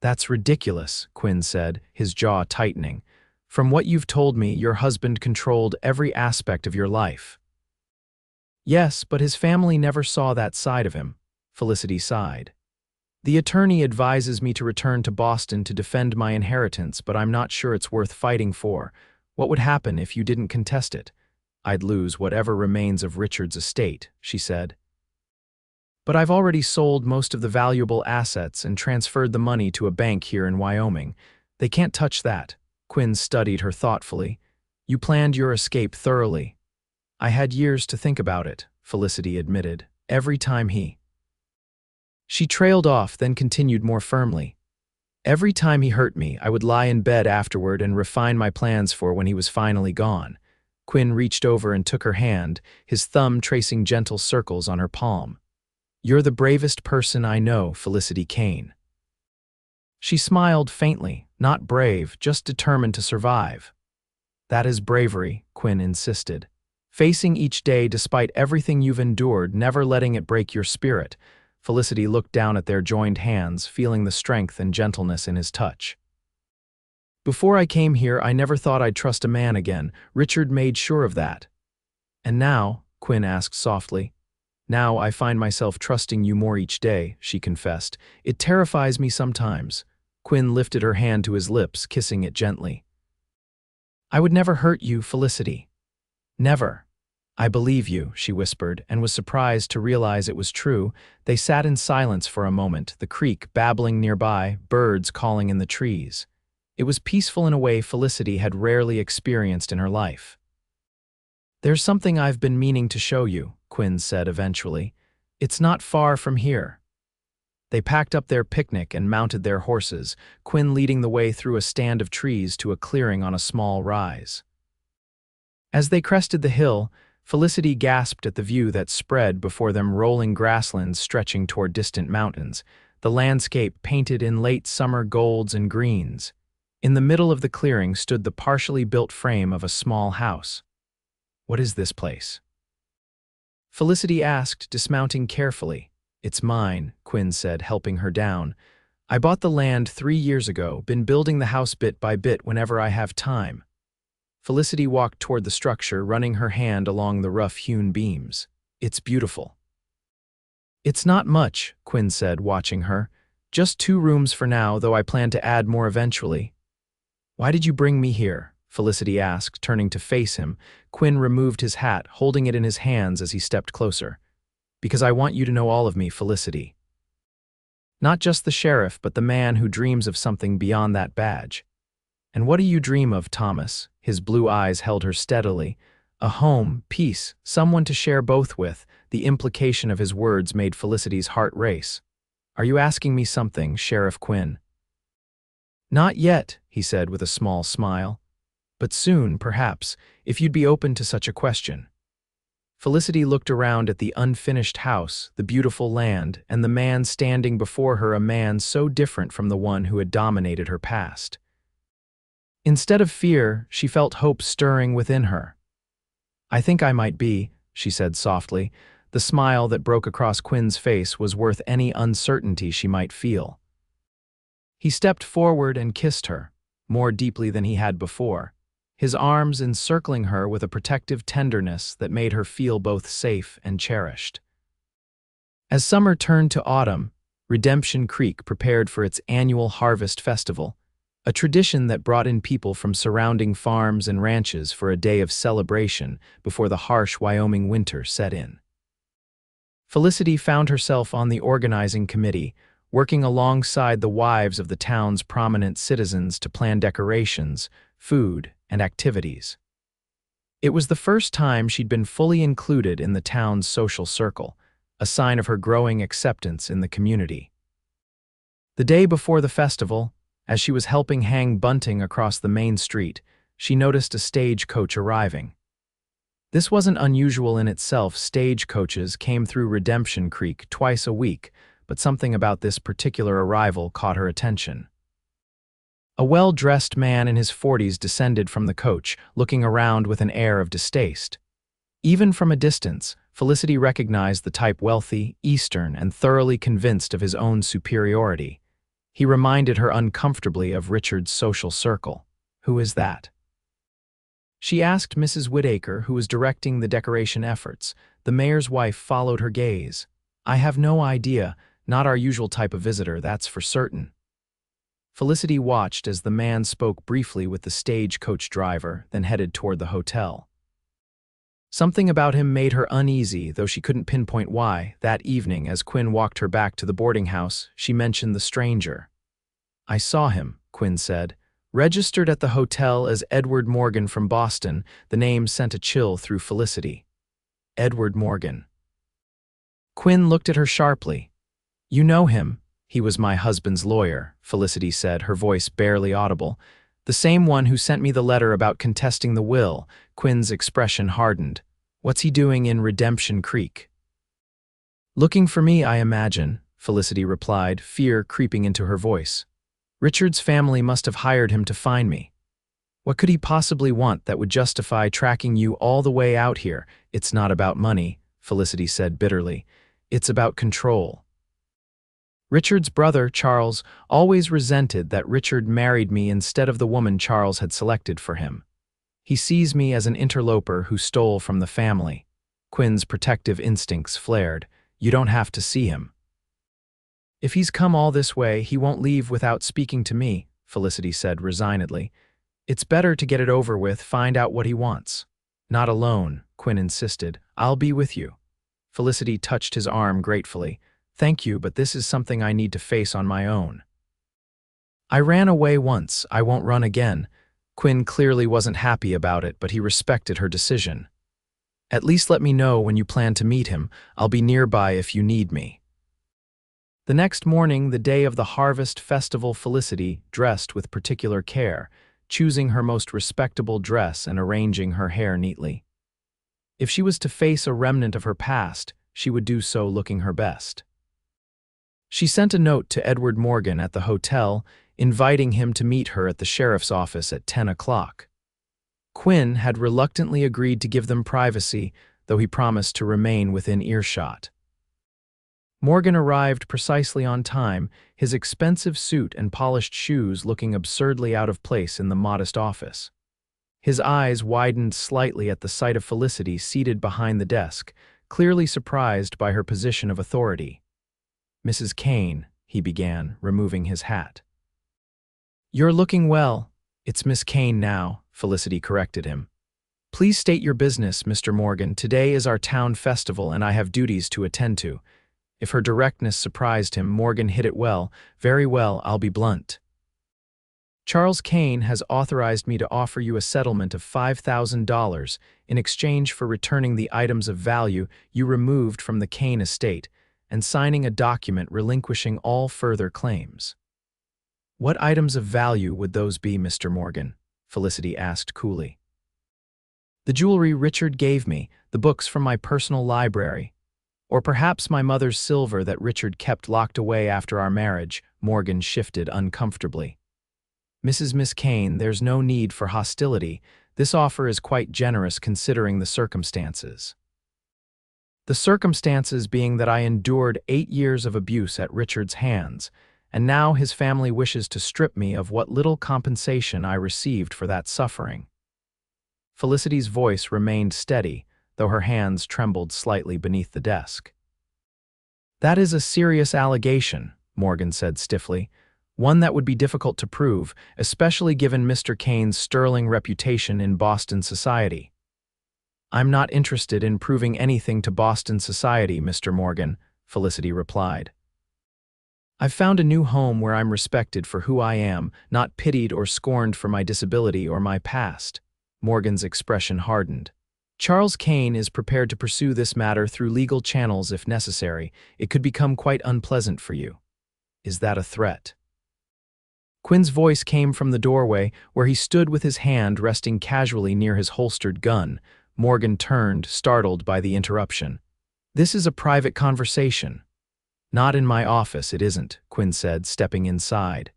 "That's ridiculous," Quinn said, his jaw tightening. "From what you've told me, your husband controlled every aspect of your life." "Yes, but his family never saw that side of him," Felicity sighed. "The attorney advises me to return to Boston to defend my inheritance, but I'm not sure it's worth fighting for. What would happen if you didn't contest it?" "I'd lose whatever remains of Richard's estate," she said. "But I've already sold most of the valuable assets and transferred the money to a bank here in Wyoming. They can't touch that." Quinn studied her thoughtfully. "You planned your escape thoroughly." "I had years to think about it," Felicity admitted. "Every time he—" She trailed off, then continued more firmly. "Every time he hurt me, I would lie in bed afterward and refine my plans for when he was finally gone." Quinn reached over and took her hand, his thumb tracing gentle circles on her palm. "You're the bravest person I know, Felicity Kane." She smiled faintly, not brave, just determined to survive. "That is bravery," Quinn insisted. "Facing each day despite everything you've endured, never letting it break your spirit." Felicity looked down at their joined hands, feeling the strength and gentleness in his touch. "Before I came here, I never thought I'd trust a man again. Richard made sure of that." "And now?" Quinn asked softly. "Now I find myself trusting you more each day," she confessed. "It terrifies me sometimes." Quinn lifted her hand to his lips, kissing it gently. "I would never hurt you, Felicity. Never." "I believe you," she whispered, and was surprised to realize it was true. They sat in silence for a moment, the creek babbling nearby, birds calling in the trees. It was peaceful in a way Felicity had rarely experienced in her life. "There's something I've been meaning to show you," Quinn said eventually. "It's not far from here." They packed up their picnic and mounted their horses, Quinn leading the way through a stand of trees to a clearing on a small rise. As they crested the hill, Felicity gasped at the view that spread before them, rolling grasslands stretching toward distant mountains, the landscape painted in late summer golds and greens. In the middle of the clearing stood the partially built frame of a small house. "What is this place?" Felicity asked, dismounting carefully. "It's mine," Quinn said, helping her down. "I bought the land 3 years ago, been building the house bit by bit whenever I have time." Felicity walked toward the structure, running her hand along the rough-hewn beams. "It's beautiful." "It's not much," Quinn said, watching her. Just 2 rooms for now, though I plan to add more eventually. Why did you bring me here? Felicity asked, turning to face him. Quinn removed his hat, holding it in his hands as he stepped closer. Because I want you to know all of me, Felicity. Not just the sheriff, but the man who dreams of something beyond that badge. And what do you dream of, Thomas? His blue eyes held her steadily. A home, peace, someone to share both with. The implication of his words made Felicity's heart race. Are you asking me something, Sheriff Quinn? Not yet, he said with a small smile. But soon, perhaps, if you'd be open to such a question. Felicity looked around at the unfinished house, the beautiful land, and the man standing before her, a man so different from the one who had dominated her past. Instead of fear, she felt hope stirring within her. I think I might be, she said softly. The smile that broke across Quinn's face was worth any uncertainty she might feel. He stepped forward and kissed her, more deeply than he had before, his arms encircling her with a protective tenderness that made her feel both safe and cherished. As summer turned to autumn, Redemption Creek prepared for its annual harvest festival, a tradition that brought in people from surrounding farms and ranches for a day of celebration before the harsh Wyoming winter set in. Felicity found herself on the organizing committee, working alongside the wives of the town's prominent citizens to plan decorations, food, and activities. It was the first time she'd been fully included in the town's social circle, a sign of her growing acceptance in the community. The day before the festival, as she was helping hang bunting across the main street, she noticed a stagecoach arriving. This wasn't unusual in itself. Stagecoaches came through Redemption Creek twice a week, but something about this particular arrival caught her attention. A well-dressed man in his 40s descended from the coach, looking around with an air of distaste. Even from a distance, Felicity recognized the type: wealthy, Eastern, and thoroughly convinced of his own superiority. He reminded her uncomfortably of Richard's social circle. Who is that? She asked Mrs. Whitaker, who was directing the decoration efforts. The mayor's wife followed her gaze. I have no idea, not our usual type of visitor, that's for certain. Felicity watched as the man spoke briefly with the stagecoach driver, then headed toward the hotel. Something about him made her uneasy, though she couldn't pinpoint why. That evening, as Quinn walked her back to the boarding house, she mentioned the stranger. I saw him, Quinn said. Registered at the hotel as Edward Morgan from Boston, the name sent a chill through Felicity. Edward Morgan. Quinn looked at her sharply. You know him. He was my husband's lawyer, Felicity said, her voice barely audible. The same one who sent me the letter about contesting the will. Quinn's expression hardened. What's he doing in Redemption Creek? Looking for me, I imagine, Felicity replied, fear creeping into her voice. Richard's family must have hired him to find me. What could he possibly want that would justify tracking you all the way out here? It's not about money, Felicity said bitterly. It's about control. Richard's brother, Charles, always resented that Richard married me instead of the woman Charles had selected for him. He sees me as an interloper who stole from the family. Quinn's protective instincts flared. You don't have to see him. If he's come all this way, he won't leave without speaking to me, Felicity said resignedly. It's better to get it over with, find out what he wants. Not alone, Quinn insisted. I'll be with you. Felicity touched his arm gratefully. Thank you, but this is something I need to face on my own. I ran away once, I won't run again. Quinn clearly wasn't happy about it, but he respected her decision. At least let me know when you plan to meet him. I'll be nearby if you need me. The next morning, the day of the harvest festival, Felicity dressed with particular care, choosing her most respectable dress and arranging her hair neatly. If she was to face a remnant of her past, she would do so looking her best. She sent a note to Edward Morgan at the hotel, inviting him to meet her at the sheriff's office at 10 o'clock. Quinn had reluctantly agreed to give them privacy, though he promised to remain within earshot. Morgan arrived precisely on time, his expensive suit and polished shoes looking absurdly out of place in the modest office. His eyes widened slightly at the sight of Felicity seated behind the desk, clearly surprised by her position of authority. Mrs. Kane, he began, removing his hat. You're looking well. It's Miss Kane now, Felicity corrected him. Please state your business, Mr. Morgan. Today is our town festival and I have duties to attend to. If her directness surprised him, Morgan hit it well. Very well, I'll be blunt. Charles Kane has authorized me to offer you a settlement of $5,000 in exchange for returning the items of value you removed from the Kane estate and signing a document relinquishing all further claims. What items of value would those be, Mr. Morgan? Felicity asked coolly. The jewelry Richard gave me, the books from my personal library, or perhaps my mother's silver that Richard kept locked away after our marriage. Morgan shifted uncomfortably. Miss Kane, there's no need for hostility. This offer is quite generous considering the circumstances. The circumstances being that I endured 8 years of abuse at Richard's hands, and now his family wishes to strip me of what little compensation I received for that suffering. Felicity's voice remained steady, though her hands trembled slightly beneath the desk. That is a serious allegation, Morgan said stiffly. One that would be difficult to prove, especially given Mr. Kane's sterling reputation in Boston society. I'm not interested in proving anything to Boston society, Mr. Morgan, Felicity replied. I've found a new home where I'm respected for who I am, not pitied or scorned for my disability or my past. Morgan's expression hardened. Charles Kane is prepared to pursue this matter through legal channels if necessary. It could become quite unpleasant for you. Is that a threat? Quinn's voice came from the doorway, where he stood with his hand resting casually near his holstered gun. Morgan turned, startled by the interruption. This is a private conversation. Not in my office, it isn't, Quinn said, stepping inside.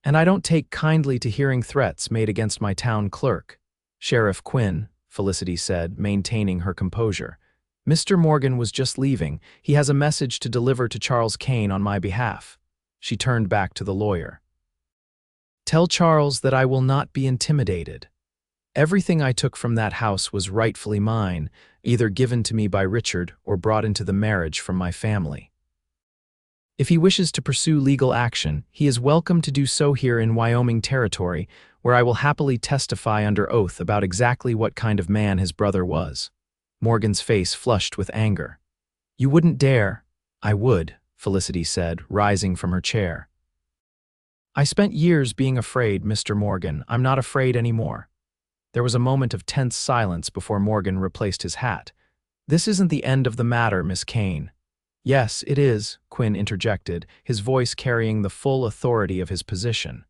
And I don't take kindly to hearing threats made against my town clerk. Sheriff Quinn, Felicity said, maintaining her composure. Mr. Morgan was just leaving. He has a message to deliver to Charles Kane on my behalf. She turned back to the lawyer. Tell Charles that I will not be intimidated. Everything I took from that house was rightfully mine, either given to me by Richard or brought into the marriage from my family. If he wishes to pursue legal action, he is welcome to do so here in Wyoming territory, where I will happily testify under oath about exactly what kind of man his brother was. Morgan's face flushed with anger. You wouldn't dare. I would, Felicity said, rising from her chair. I spent years being afraid, Mr. Morgan. I'm not afraid anymore. There was a moment of tense silence before Morgan replaced his hat. This isn't the end of the matter, Miss Kane. Yes, it is, Quinn interjected, his voice carrying the full authority of his position.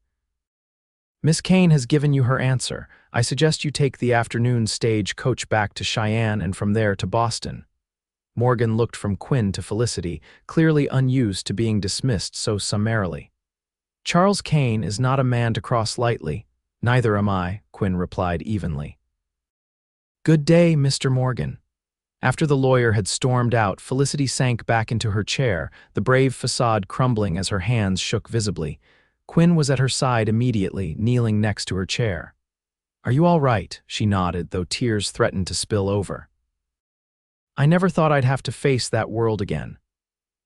Miss Kane has given you her answer. I suggest you take the afternoon stage coach back to Cheyenne and from there to Boston. Morgan looked from Quinn to Felicity, clearly unused to being dismissed so summarily. Charles Kane is not a man to cross lightly. Neither am I, Quinn replied evenly. Good day, Mr. Morgan. After the lawyer had stormed out, Felicity sank back into her chair, the brave facade crumbling as her hands shook visibly. Quinn was at her side immediately, kneeling next to her chair. Are you all right? She nodded, though tears threatened to spill over. I never thought I'd have to face that world again.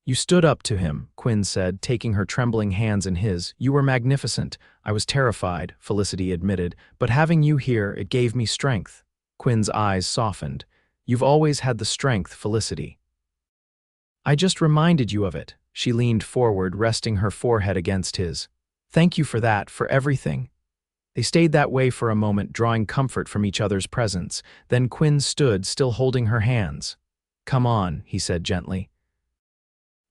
You stood up to him, Quinn said, taking her trembling hands in his. You were magnificent. I was terrified, Felicity admitted, but having you here, it gave me strength. Quinn's eyes softened. You've always had the strength, Felicity. I just reminded you of it. She leaned forward, resting her forehead against his. Thank you for that, for everything. They stayed that way for a moment, drawing comfort from each other's presence. Then Quinn stood, still holding her hands. Come on, he said gently.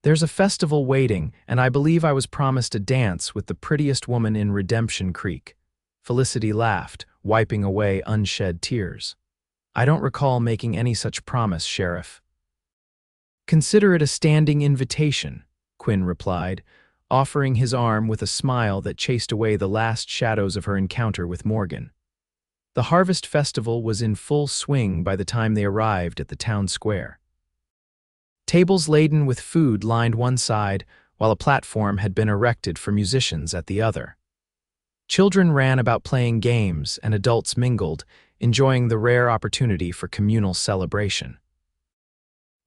There's a festival waiting, and I believe I was promised a dance with the prettiest woman in Redemption Creek. Felicity laughed, wiping away unshed tears. I don't recall making any such promise, Sheriff. Consider it a standing invitation, Quinn replied, offering his arm with a smile that chased away the last shadows of her encounter with Morgan. The Harvest Festival was in full swing by the time they arrived at the town square. Tables laden with food lined one side, while a platform had been erected for musicians at the other. Children ran about playing games, and adults mingled, enjoying the rare opportunity for communal celebration.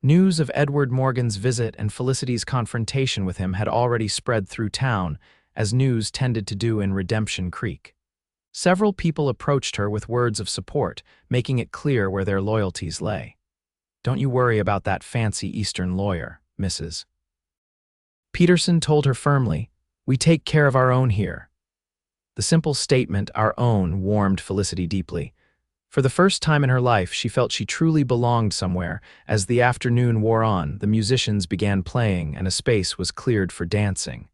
News of Edward Morgan's visit and Felicity's confrontation with him had already spread through town, as news tended to do in Redemption Creek. Several people approached her with words of support, making it clear where their loyalties lay. "Don't you worry about that fancy Eastern lawyer, Mrs. Peterson told her firmly. "We take care of our own here." The simple statement, "our own," warmed Felicity deeply. For the first time in her life, she felt she truly belonged somewhere. As the afternoon wore on, the musicians began playing and a space was cleared for dancing.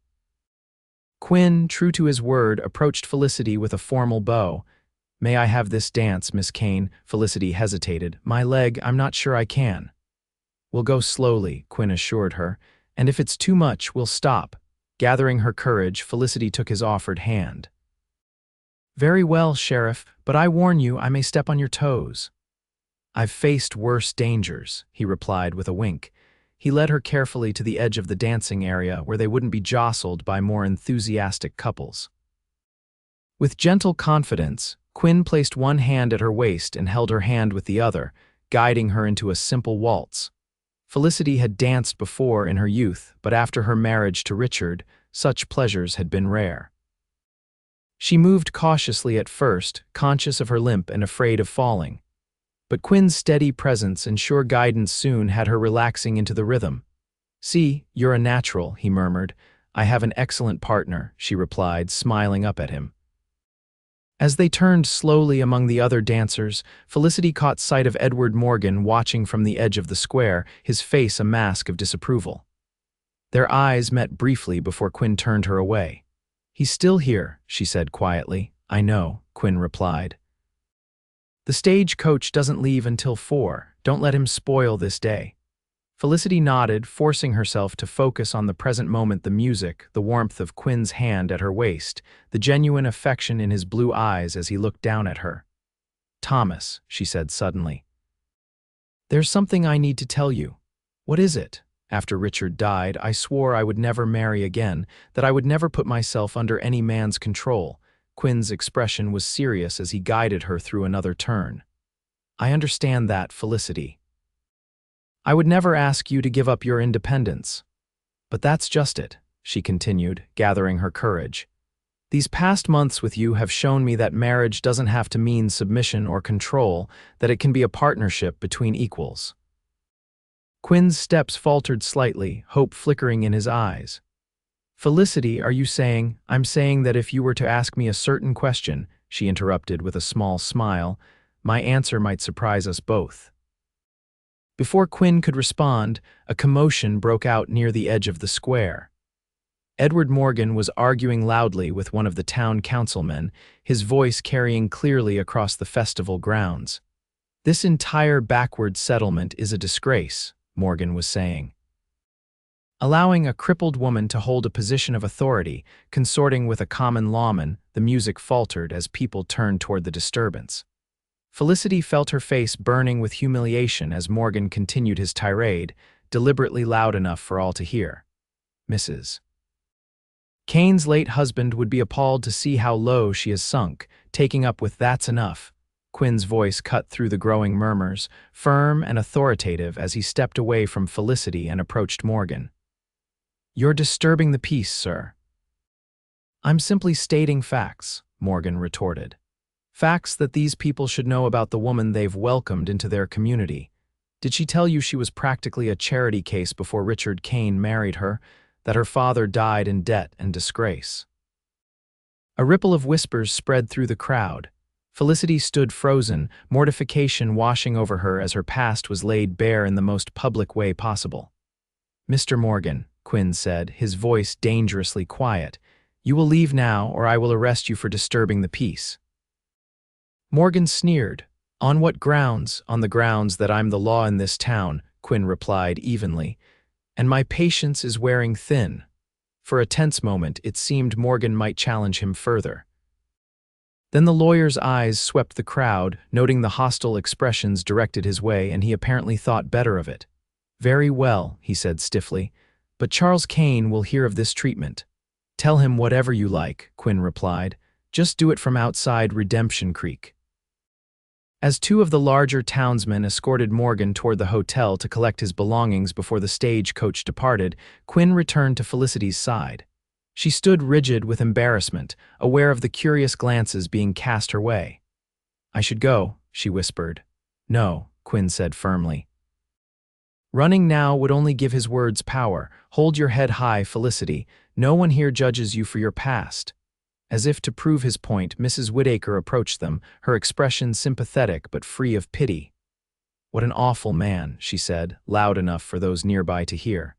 Quinn, true to his word, approached Felicity with a formal bow. "May I have this dance, Miss Kane?" Felicity hesitated. "My leg, I'm not sure I can." "We'll go slowly," Quinn assured her, "and if it's too much, we'll stop." Gathering her courage, Felicity took his offered hand. "Very well, Sheriff, but I warn you, I may step on your toes." "I've faced worse dangers," he replied with a wink. He led her carefully to the edge of the dancing area where they wouldn't be jostled by more enthusiastic couples. With gentle confidence, Quinn placed one hand at her waist and held her hand with the other, guiding her into a simple waltz. Felicity had danced before in her youth, but after her marriage to Richard, such pleasures had been rare. She moved cautiously at first, conscious of her limp and afraid of falling. But Quinn's steady presence and sure guidance soon had her relaxing into the rhythm. "See, you're a natural," he murmured. "I have an excellent partner," she replied, smiling up at him. As they turned slowly among the other dancers, Felicity caught sight of Edward Morgan watching from the edge of the square, his face a mask of disapproval. Their eyes met briefly before Quinn turned her away. "He's still here," she said quietly. "I know," Quinn replied. "The stage coach doesn't leave until 4. Don't let him spoil this day." Felicity nodded, forcing herself to focus on the present moment, the music, the warmth of Quinn's hand at her waist, the genuine affection in his blue eyes as he looked down at her. "Thomas," she said suddenly. "There's something I need to tell you." "What is it?" "After Richard died, I swore I would never marry again, that I would never put myself under any man's control." Quinn's expression was serious as he guided her through another turn. "I understand that, Felicity. I would never ask you to give up your independence. But that's just it," she continued, gathering her courage. "These past months with you have shown me that marriage doesn't have to mean submission or control, that it can be a partnership between equals." Quinn's steps faltered slightly, hope flickering in his eyes. "Felicity, are you saying—" "I'm saying that if you were to ask me a certain question," she interrupted with a small smile, "my answer might surprise us both." Before Quinn could respond, a commotion broke out near the edge of the square. Edward Morgan was arguing loudly with one of the town councilmen, his voice carrying clearly across the festival grounds. "This entire backward settlement is a disgrace," Morgan was saying. Allowing a crippled woman to hold a position of authority, consorting with a common lawman, the music faltered as people turned toward the disturbance. Felicity felt her face burning with humiliation as Morgan continued his tirade, deliberately loud enough for all to hear. "Mrs. Kane's late husband would be appalled to see how low she has sunk, taking up with 'that's enough.'" Quinn's voice cut through the growing murmurs, firm and authoritative as he stepped away from Felicity and approached Morgan. "You're disturbing the peace, sir." "I'm simply stating facts," Morgan retorted. "Facts that these people should know about the woman they've welcomed into their community. Did she tell you she was practically a charity case before Richard Kane married her, that her father died in debt and disgrace?" A ripple of whispers spread through the crowd. Felicity stood frozen, mortification washing over her as her past was laid bare in the most public way possible. "Mr. Morgan," Quinn said, his voice dangerously quiet, "you will leave now or I will arrest you for disturbing the peace." Morgan sneered. "On what grounds?" "On the grounds that I'm the law in this town," Quinn replied evenly, "and my patience is wearing thin." For a tense moment, it seemed Morgan might challenge him further. Then the lawyer's eyes swept the crowd, noting the hostile expressions directed his way, and he apparently thought better of it. "Very well," he said stiffly, "but Charles Kane will hear of this treatment." "Tell him whatever you like," Quinn replied. "Just do it from outside Redemption Creek." As two of the larger townsmen escorted Morgan toward the hotel to collect his belongings before the stagecoach departed, Quinn returned to Felicity's side. She stood rigid with embarrassment, aware of the curious glances being cast her way. "I should go," she whispered. "No," Quinn said firmly. Running now would only give his words power. "Hold your head high, Felicity. No one here judges you for your past." As if to prove his point, Mrs. Whittaker approached them, her expression sympathetic but free of pity. "What an awful man," she said, loud enough for those nearby to hear.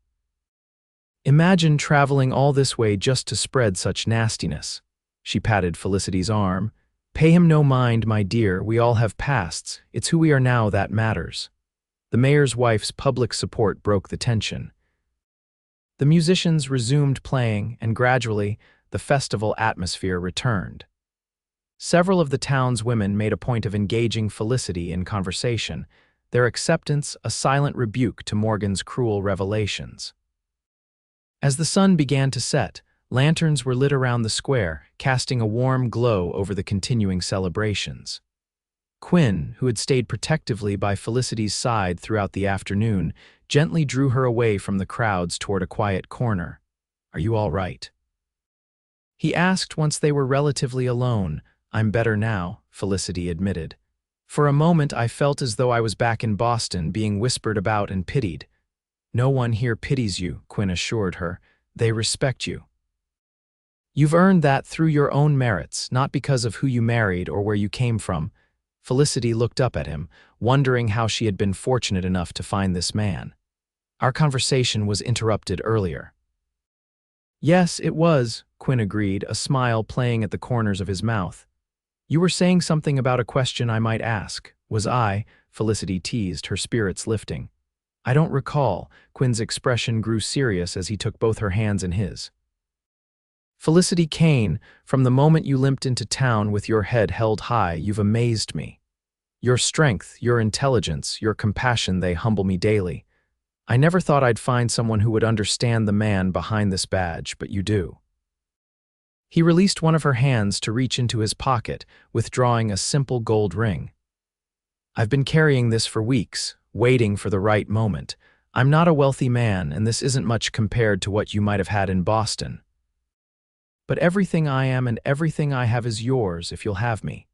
"Imagine traveling all this way just to spread such nastiness." She patted Felicity's arm. "Pay him no mind, my dear, we all have pasts. It's who we are now that matters." The mayor's wife's public support broke the tension. The musicians resumed playing, and gradually, the festival atmosphere returned. Several of the town's women made a point of engaging Felicity in conversation, their acceptance a silent rebuke to Morgan's cruel revelations. As the sun began to set, lanterns were lit around the square, casting a warm glow over the continuing celebrations. Quinn, who had stayed protectively by Felicity's side throughout the afternoon, gently drew her away from the crowds toward a quiet corner. "Are you all right?" he asked once they were relatively alone. "I'm better now," Felicity admitted. "For a moment I felt as though I was back in Boston, being whispered about and pitied." "No one here pities you," Quinn assured her. "They respect you. You've earned that through your own merits, not because of who you married or where you came from." Felicity looked up at him, wondering how she had been fortunate enough to find this man. "Our conversation was interrupted earlier." "Yes, it was," Quinn agreed, a smile playing at the corners of his mouth. "You were saying something about a question I might ask. Was I?" Felicity teased, her spirits lifting. "I don't recall." Quinn's expression grew serious as he took both her hands in his. "Felicity Kane, from the moment you limped into town with your head held high, you've amazed me. Your strength, your intelligence, your compassion, they humble me daily. I never thought I'd find someone who would understand the man behind this badge, but you do." He released one of her hands to reach into his pocket, withdrawing a simple gold ring. "I've been carrying this for weeks, waiting for the right moment. I'm not a wealthy man, and this isn't much compared to what you might have had in Boston. But everything I am and everything I have is yours if you'll have me."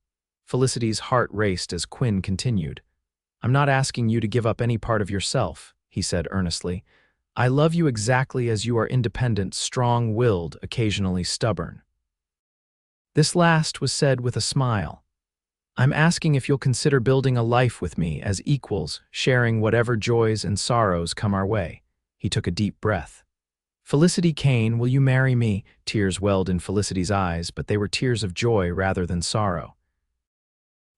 Felicity's heart raced as Quinn continued. "I'm not asking you to give up any part of yourself," he said earnestly. "I love you exactly as you are independent, strong-willed, occasionally stubborn." This last was said with a smile. "I'm asking if you'll consider building a life with me as equals, sharing whatever joys and sorrows come our way." He took a deep breath. "Felicity Kane, will you marry me?" Tears welled in Felicity's eyes, but they were tears of joy rather than sorrow.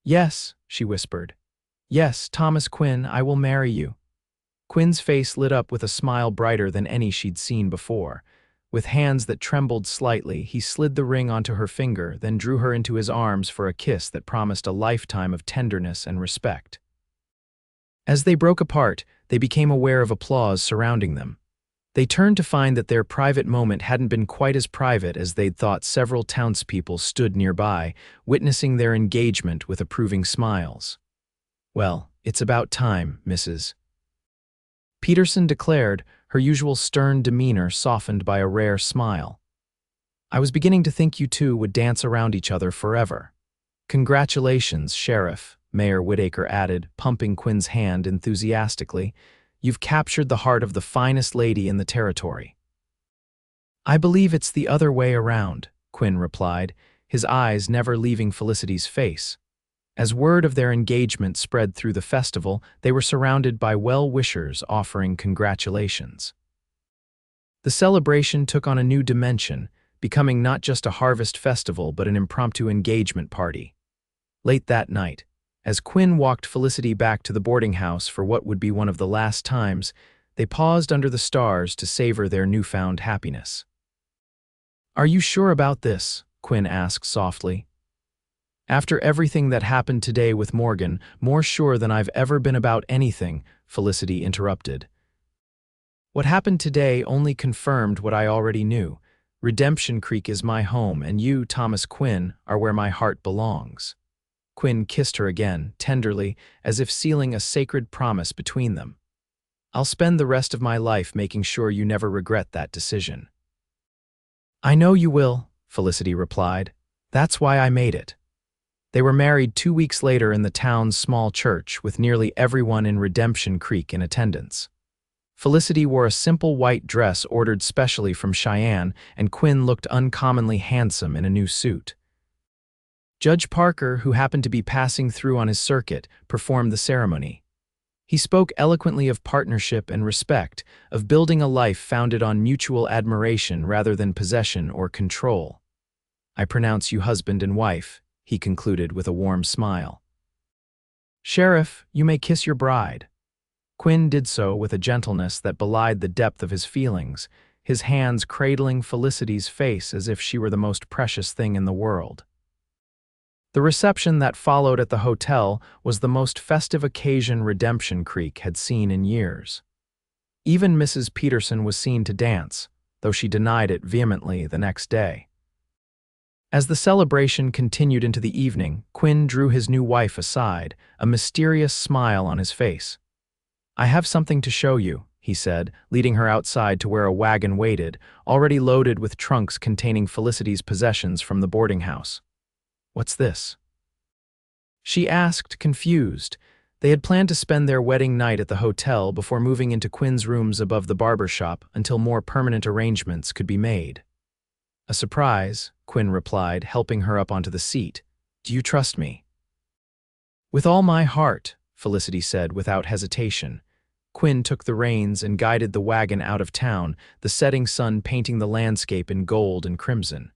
"Yes," she whispered. "Yes, Thomas Quinn, I will marry you." Quinn's face lit up with a smile brighter than any she'd seen before. With hands that trembled slightly, he slid the ring onto her finger, then drew her into his arms for a kiss that promised a lifetime of tenderness and respect. As they broke apart, they became aware of applause surrounding them. They turned to find that their private moment hadn't been quite as private as they'd thought. Several townspeople stood nearby, witnessing their engagement with approving smiles. "Well, it's about time, Mrs. Peterson declared, her usual stern demeanor softened by a rare smile. "I was beginning to think you two would dance around each other forever." "Congratulations, Sheriff," Mayor Whittaker added, pumping Quinn's hand enthusiastically. "You've captured the heart of the finest lady in the territory." "I believe it's the other way around," Quinn replied, his eyes never leaving Felicity's face. As word of their engagement spread through the festival, they were surrounded by well-wishers offering congratulations. The celebration took on a new dimension, becoming not just a harvest festival but an impromptu engagement party. Late that night, as Quinn walked Felicity back to the boarding house for what would be one of the last times, they paused under the stars to savor their newfound happiness. "Are you sure about this?" Quinn asked softly. "After everything that happened today with Morgan, more sure than I've ever been about anything," Felicity interrupted. "What happened today only confirmed what I already knew. Redemption Creek is my home, and you, Thomas Quinn, are where my heart belongs." Quinn kissed her again, tenderly, as if sealing a sacred promise between them. "I'll spend the rest of my life making sure you never regret that decision." "I know you will," Felicity replied. "That's why I made it." They were married 2 weeks later in the town's small church, with nearly everyone in Redemption Creek in attendance. Felicity wore a simple white dress ordered specially from Cheyenne, and Quinn looked uncommonly handsome in a new suit. Judge Parker, who happened to be passing through on his circuit, performed the ceremony. He spoke eloquently of partnership and respect, of building a life founded on mutual admiration rather than possession or control. "I pronounce you husband and wife," he concluded with a warm smile. "Sheriff, you may kiss your bride." Quinn did so with a gentleness that belied the depth of his feelings, his hands cradling Felicity's face as if she were the most precious thing in the world. The reception that followed at the hotel was the most festive occasion Redemption Creek had seen in years. Even Mrs. Peterson was seen to dance, though she denied it vehemently the next day. As the celebration continued into the evening, Quinn drew his new wife aside, a mysterious smile on his face. "I have something to show you," he said, leading her outside to where a wagon waited, already loaded with trunks containing Felicity's possessions from the boarding house. "What's this?" she asked, confused. They had planned to spend their wedding night at the hotel before moving into Quinn's rooms above the barber shop until more permanent arrangements could be made. "A surprise," Quinn replied, helping her up onto the seat. "Do you trust me?" "With all my heart," Felicity said without hesitation. Quinn took the reins and guided the wagon out of town, the setting sun painting the landscape in gold and crimson.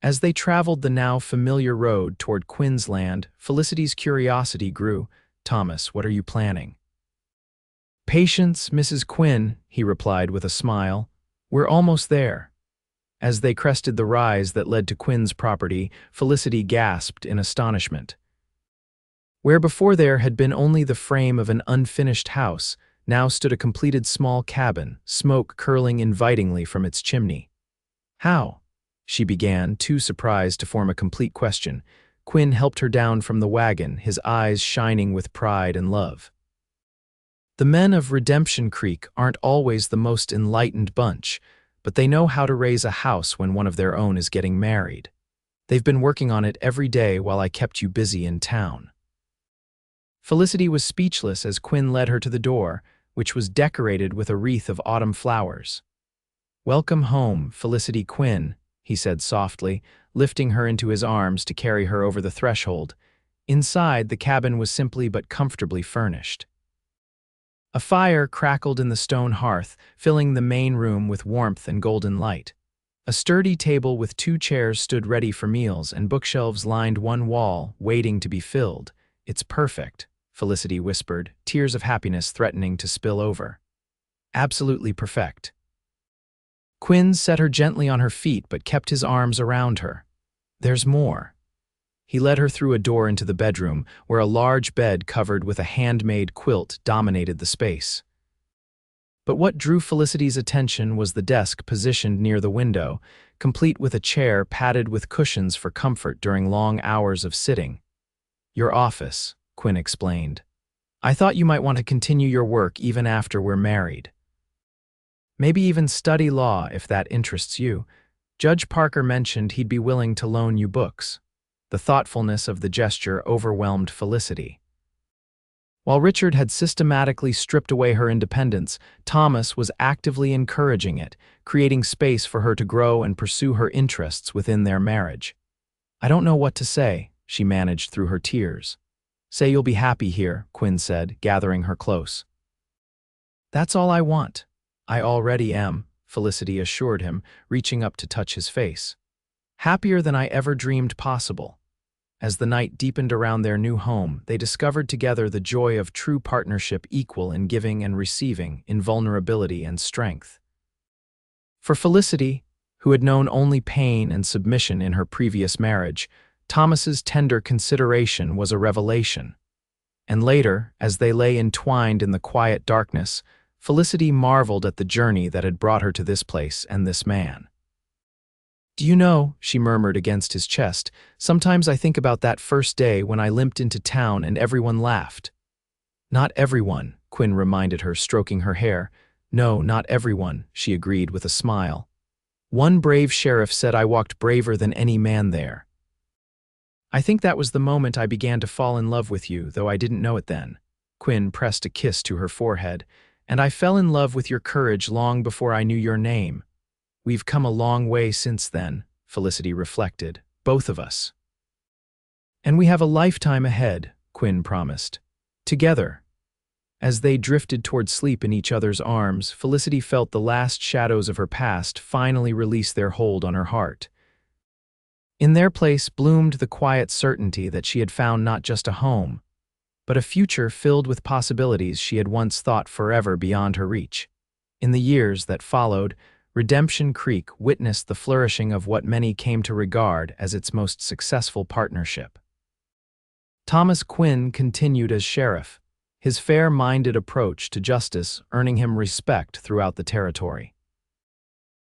As they traveled the now familiar road toward Quinn's land, Felicity's curiosity grew. "Thomas, what are you planning?" "Patience, Mrs. Quinn," he replied with a smile. "We're almost there." As they crested the rise that led to Quinn's property, Felicity gasped in astonishment. Where before there had been only the frame of an unfinished house, now stood a completed small cabin, smoke curling invitingly from its chimney. "How?" she began, too surprised to form a complete question. Quinn helped her down from the wagon, his eyes shining with pride and love. "The men of Redemption Creek aren't always the most enlightened bunch, but they know how to raise a house when one of their own is getting married. They've been working on it every day while I kept you busy in town." Felicity was speechless as Quinn led her to the door, which was decorated with a wreath of autumn flowers. "Welcome home, Felicity Quinn," he said softly, lifting her into his arms to carry her over the threshold. Inside, the cabin was simply but comfortably furnished. A fire crackled in the stone hearth, filling the main room with warmth and golden light. A sturdy table with 2 chairs stood ready for meals, and bookshelves lined one wall, waiting to be filled. "It's perfect," Felicity whispered, tears of happiness threatening to spill over. "Absolutely perfect." Quinn set her gently on her feet but kept his arms around her. "There's more." He led her through a door into the bedroom, where a large bed covered with a handmade quilt dominated the space. But what drew Felicity's attention was the desk positioned near the window, complete with a chair padded with cushions for comfort during long hours of sitting. "Your office," Quinn explained. "I thought you might want to continue your work even after we're married. Maybe even study law if that interests you. Judge Parker mentioned he'd be willing to loan you books." The thoughtfulness of the gesture overwhelmed Felicity. While Richard had systematically stripped away her independence, Thomas was actively encouraging it, creating space for her to grow and pursue her interests within their marriage. "I don't know what to say," she managed through her tears. "Say you'll be happy here," Quinn said, gathering her close. "That's all I want." "I already am," Felicity assured him, reaching up to touch his face. "Happier than I ever dreamed possible." As the night deepened around their new home, they discovered together the joy of true partnership, equal in giving and receiving, in vulnerability and strength. For Felicity, who had known only pain and submission in her previous marriage, Thomas's tender consideration was a revelation. And later, as they lay entwined in the quiet darkness, Felicity marveled at the journey that had brought her to this place and this man. Do you know, she murmured against his chest, sometimes I think about that first day when I limped into town and everyone laughed. Not everyone, Quinn reminded her, stroking her hair. No, not everyone, she agreed with a smile. One brave sheriff said I walked braver than any man there. I think that was the moment I began to fall in love with you, though I didn't know it then. Quinn pressed a kiss to her forehead. And I fell in love with your courage long before I knew your name. We've come a long way since then, Felicity reflected, both of us. And we have a lifetime ahead, Quinn promised. Together. As they drifted toward sleep in each other's arms, Felicity felt the last shadows of her past finally release their hold on her heart. In their place bloomed the quiet certainty that she had found not just a home, but a future filled with possibilities she had once thought forever beyond her reach. In the years that followed, Redemption Creek witnessed the flourishing of what many came to regard as its most successful partnership. Thomas Quinn continued as sheriff, his fair-minded approach to justice earning him respect throughout the territory.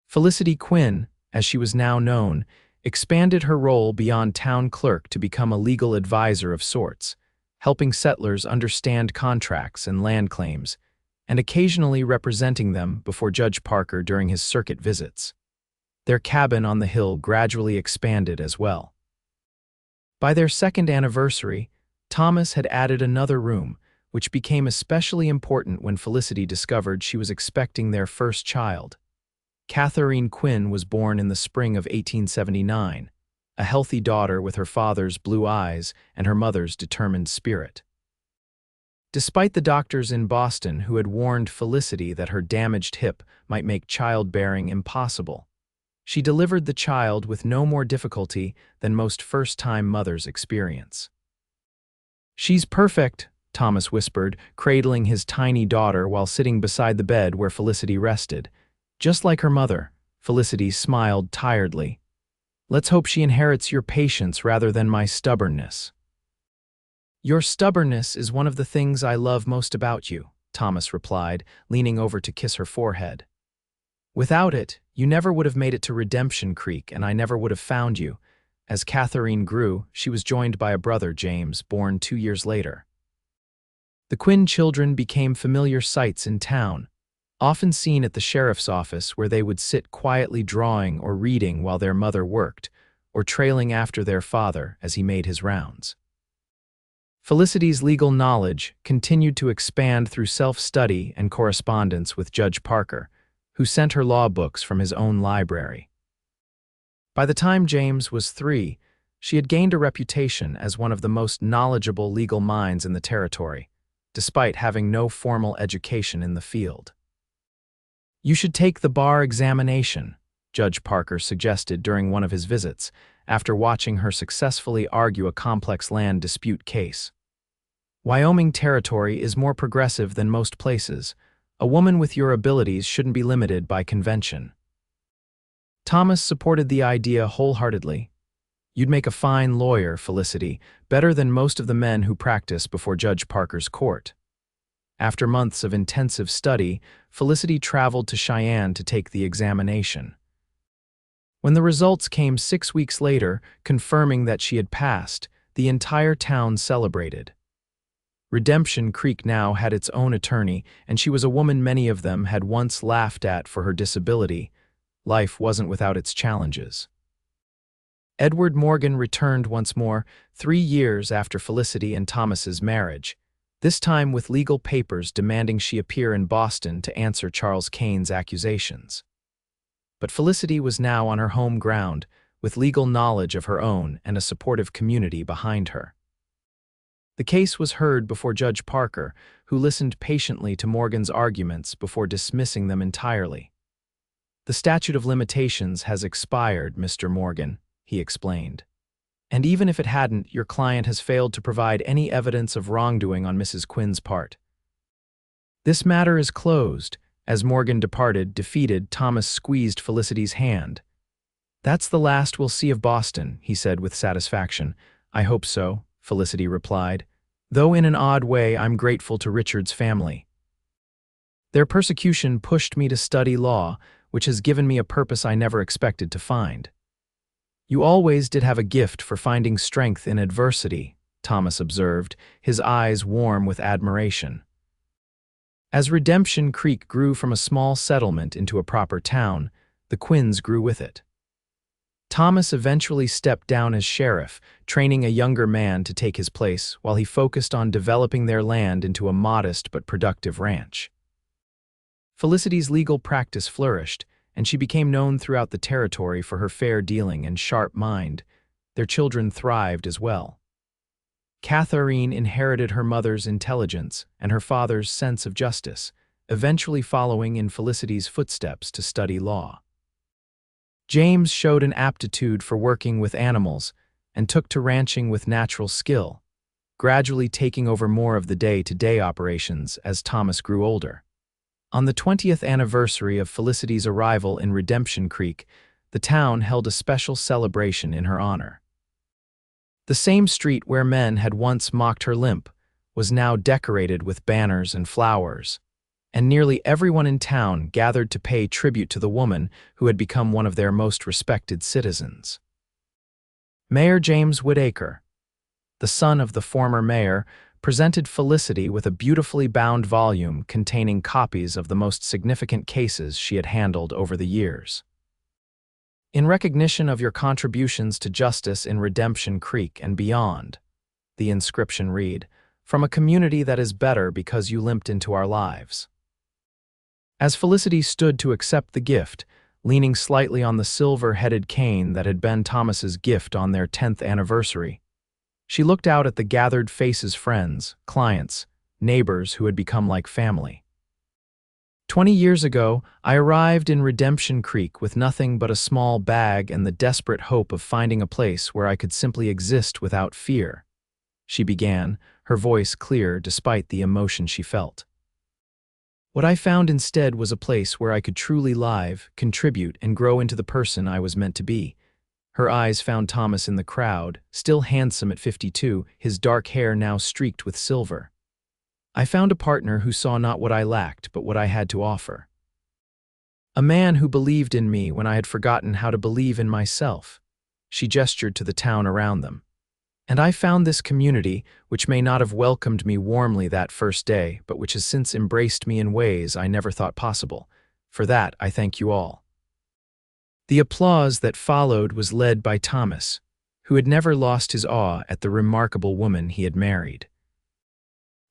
Felicity Quinn, as she was now known, expanded her role beyond town clerk to become a legal advisor of sorts, helping settlers understand contracts and land claims, and occasionally representing them before Judge Parker during his circuit visits. Their cabin on the hill gradually expanded as well. By their second anniversary, Thomas had added another room, which became especially important when Felicity discovered she was expecting their first child. Catherine Quinn was born in the spring of 1879, a healthy daughter with her father's blue eyes and her mother's determined spirit. Despite the doctors in Boston who had warned Felicity that her damaged hip might make childbearing impossible, she delivered the child with no more difficulty than most first-time mothers experience. "She's perfect," Thomas whispered, cradling his tiny daughter while sitting beside the bed where Felicity rested. "Just like her mother." Felicity smiled tiredly. "Let's hope she inherits your patience rather than my stubbornness." "Your stubbornness is one of the things I love most about you," Thomas replied, leaning over to kiss her forehead. "Without it, you never would have made it to Redemption Creek, and I never would have found you." As Catherine grew, she was joined by a brother, James, born 2 years later. The Quinn children became familiar sights in town, often seen at the sheriff's office where they would sit quietly drawing or reading while their mother worked, or trailing after their father as he made his rounds. Felicity's legal knowledge continued to expand through self-study and correspondence with Judge Parker, who sent her law books from his own library. By the time James was 3, she had gained a reputation as one of the most knowledgeable legal minds in the territory, despite having no formal education in the field. "You should take the bar examination," Judge Parker suggested during one of his visits, after watching her successfully argue a complex land dispute case. "Wyoming territory is more progressive than most places. A woman with your abilities shouldn't be limited by convention." Thomas supported the idea wholeheartedly. "You'd make a fine lawyer, Felicity, better than most of the men who practice before Judge Parker's court." After months of intensive study, Felicity traveled to Cheyenne to take the examination. When the results came 6 weeks later, confirming that she had passed, the entire town celebrated. Redemption Creek now had its own attorney, and she was a woman many of them had once laughed at for her disability. Life wasn't without its challenges. Edward Morgan returned once more, 3 years after Felicity and Thomas's marriage, this time with legal papers demanding she appear in Boston to answer Charles Kane's accusations. But Felicity was now on her home ground, with legal knowledge of her own and a supportive community behind her. The case was heard before Judge Parker, who listened patiently to Morgan's arguments before dismissing them entirely. "The statute of limitations has expired, Mr. Morgan," he explained. "And even if it hadn't, your client has failed to provide any evidence of wrongdoing on Mrs. Quinn's part. This matter is closed." As Morgan departed, defeated, Thomas squeezed Felicity's hand. "That's the last we'll see of Boston," he said with satisfaction. "I hope so," Felicity replied, "though in an odd way I'm grateful to Richard's family. Their persecution pushed me to study law, which has given me a purpose I never expected to find." You always did have a gift for finding strength in adversity, Thomas observed, his eyes warm with admiration. As Redemption Creek grew from a small settlement into a proper town, the Quinns grew with it. Thomas eventually stepped down as sheriff, training a younger man to take his place while he focused on developing their land into a modest but productive ranch. Felicity's legal practice flourished, and she became known throughout the territory for her fair dealing and sharp mind. Their children thrived as well. Catherine inherited her mother's intelligence and her father's sense of justice, eventually following in Felicity's footsteps to study law. James showed an aptitude for working with animals and took to ranching with natural skill, gradually taking over more of the day-to-day operations as Thomas grew older. On the 20th anniversary of Felicity's arrival in Redemption Creek, the town held a special celebration in her honor. The same street where men had once mocked her limp was now decorated with banners and flowers, and nearly everyone in town gathered to pay tribute to the woman who had become one of their most respected citizens. Mayor James Whitaker, the son of the former mayor, presented Felicity with a beautifully bound volume containing copies of the most significant cases she had handled over the years. In recognition of your contributions to justice in Redemption Creek and beyond, the inscription read, from a community that is better because you limped into our lives. As Felicity stood to accept the gift, leaning slightly on the silver-headed cane that had been Thomas's gift on their 10th anniversary, she looked out at the gathered faces, friends, clients, neighbors who had become like family. 20 years ago, I arrived in Redemption Creek with nothing but a small bag and the desperate hope of finding a place where I could simply exist without fear, she began, her voice clear despite the emotion she felt. What I found instead was a place where I could truly live, contribute, and grow into the person I was meant to be. Her eyes found Thomas in the crowd, still handsome at 52, his dark hair now streaked with silver. I found a partner who saw not what I lacked, but what I had to offer. A man who believed in me when I had forgotten how to believe in myself. She gestured to the town around them. And I found this community, which may not have welcomed me warmly that first day, but which has since embraced me in ways I never thought possible. For that, I thank you all. The applause that followed was led by Thomas, who had never lost his awe at the remarkable woman he had married.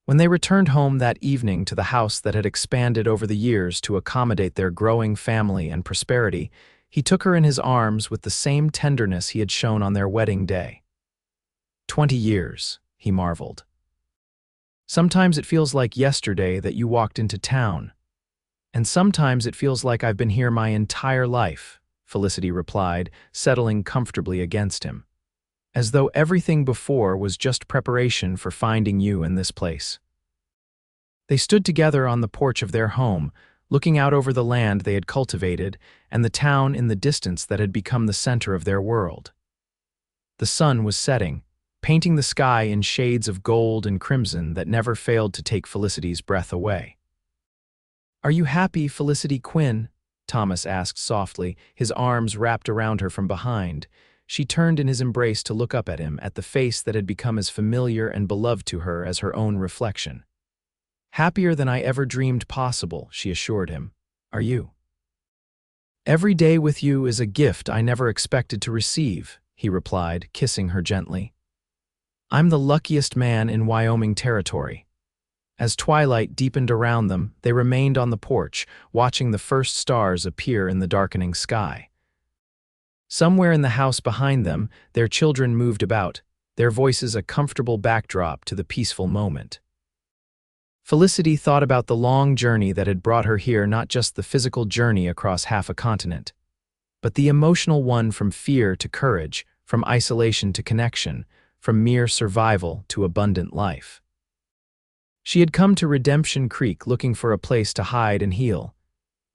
When they returned home that evening to the house that had expanded over the years to accommodate their growing family and prosperity, he took her in his arms with the same tenderness he had shown on their wedding day. 20 years, he marveled. Sometimes it feels like yesterday that you walked into town, and sometimes it feels like I've been here my entire life, Felicity replied, settling comfortably against him, as though everything before was just preparation for finding you in this place. They stood together on the porch of their home, looking out over the land they had cultivated and the town in the distance that had become the center of their world. The sun was setting, painting the sky in shades of gold and crimson that never failed to take Felicity's breath away. "Are you happy, Felicity Quinn?" Thomas asked softly, his arms wrapped around her from behind. She turned in his embrace to look up at him, at the face that had become as familiar and beloved to her as her own reflection. "Happier than I ever dreamed possible," she assured him. "Are you?" "Every day with you is a gift I never expected to receive," he replied, kissing her gently. "I'm the luckiest man in Wyoming territory." As twilight deepened around them, they remained on the porch, watching the first stars appear in the darkening sky. Somewhere in the house behind them, their children moved about, their voices a comfortable backdrop to the peaceful moment. Felicity thought about the long journey that had brought her here, not just the physical journey across half a continent, but the emotional one from fear to courage, from isolation to connection, from mere survival to abundant life. She had come to Redemption Creek looking for a place to hide and heal.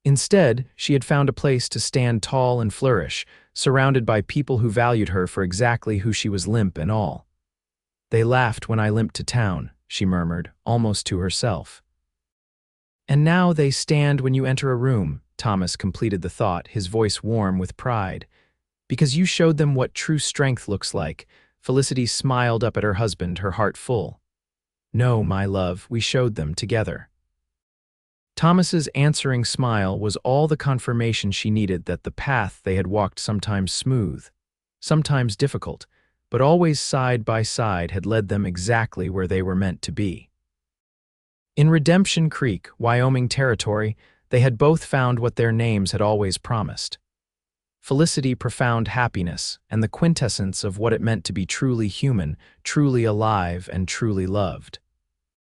Instead, she had found a place to stand tall and flourish, surrounded by people who valued her for exactly who she was, limp and all. "They laughed when I limped to town," she murmured, almost to herself. "And now they stand when you enter a room," Thomas completed the thought, his voice warm with pride. Because you showed them what true strength looks like. Felicity smiled up at her husband, her heart full. No, my love, we showed them together. Thomas's answering smile was all the confirmation she needed that the path they had walked, sometimes smooth, sometimes difficult, but always side by side, had led them exactly where they were meant to be. In Redemption Creek, Wyoming territory, they had both found what their names had always promised. Felicity, profound happiness, and the quintessence of what it meant to be truly human, truly alive, and truly loved.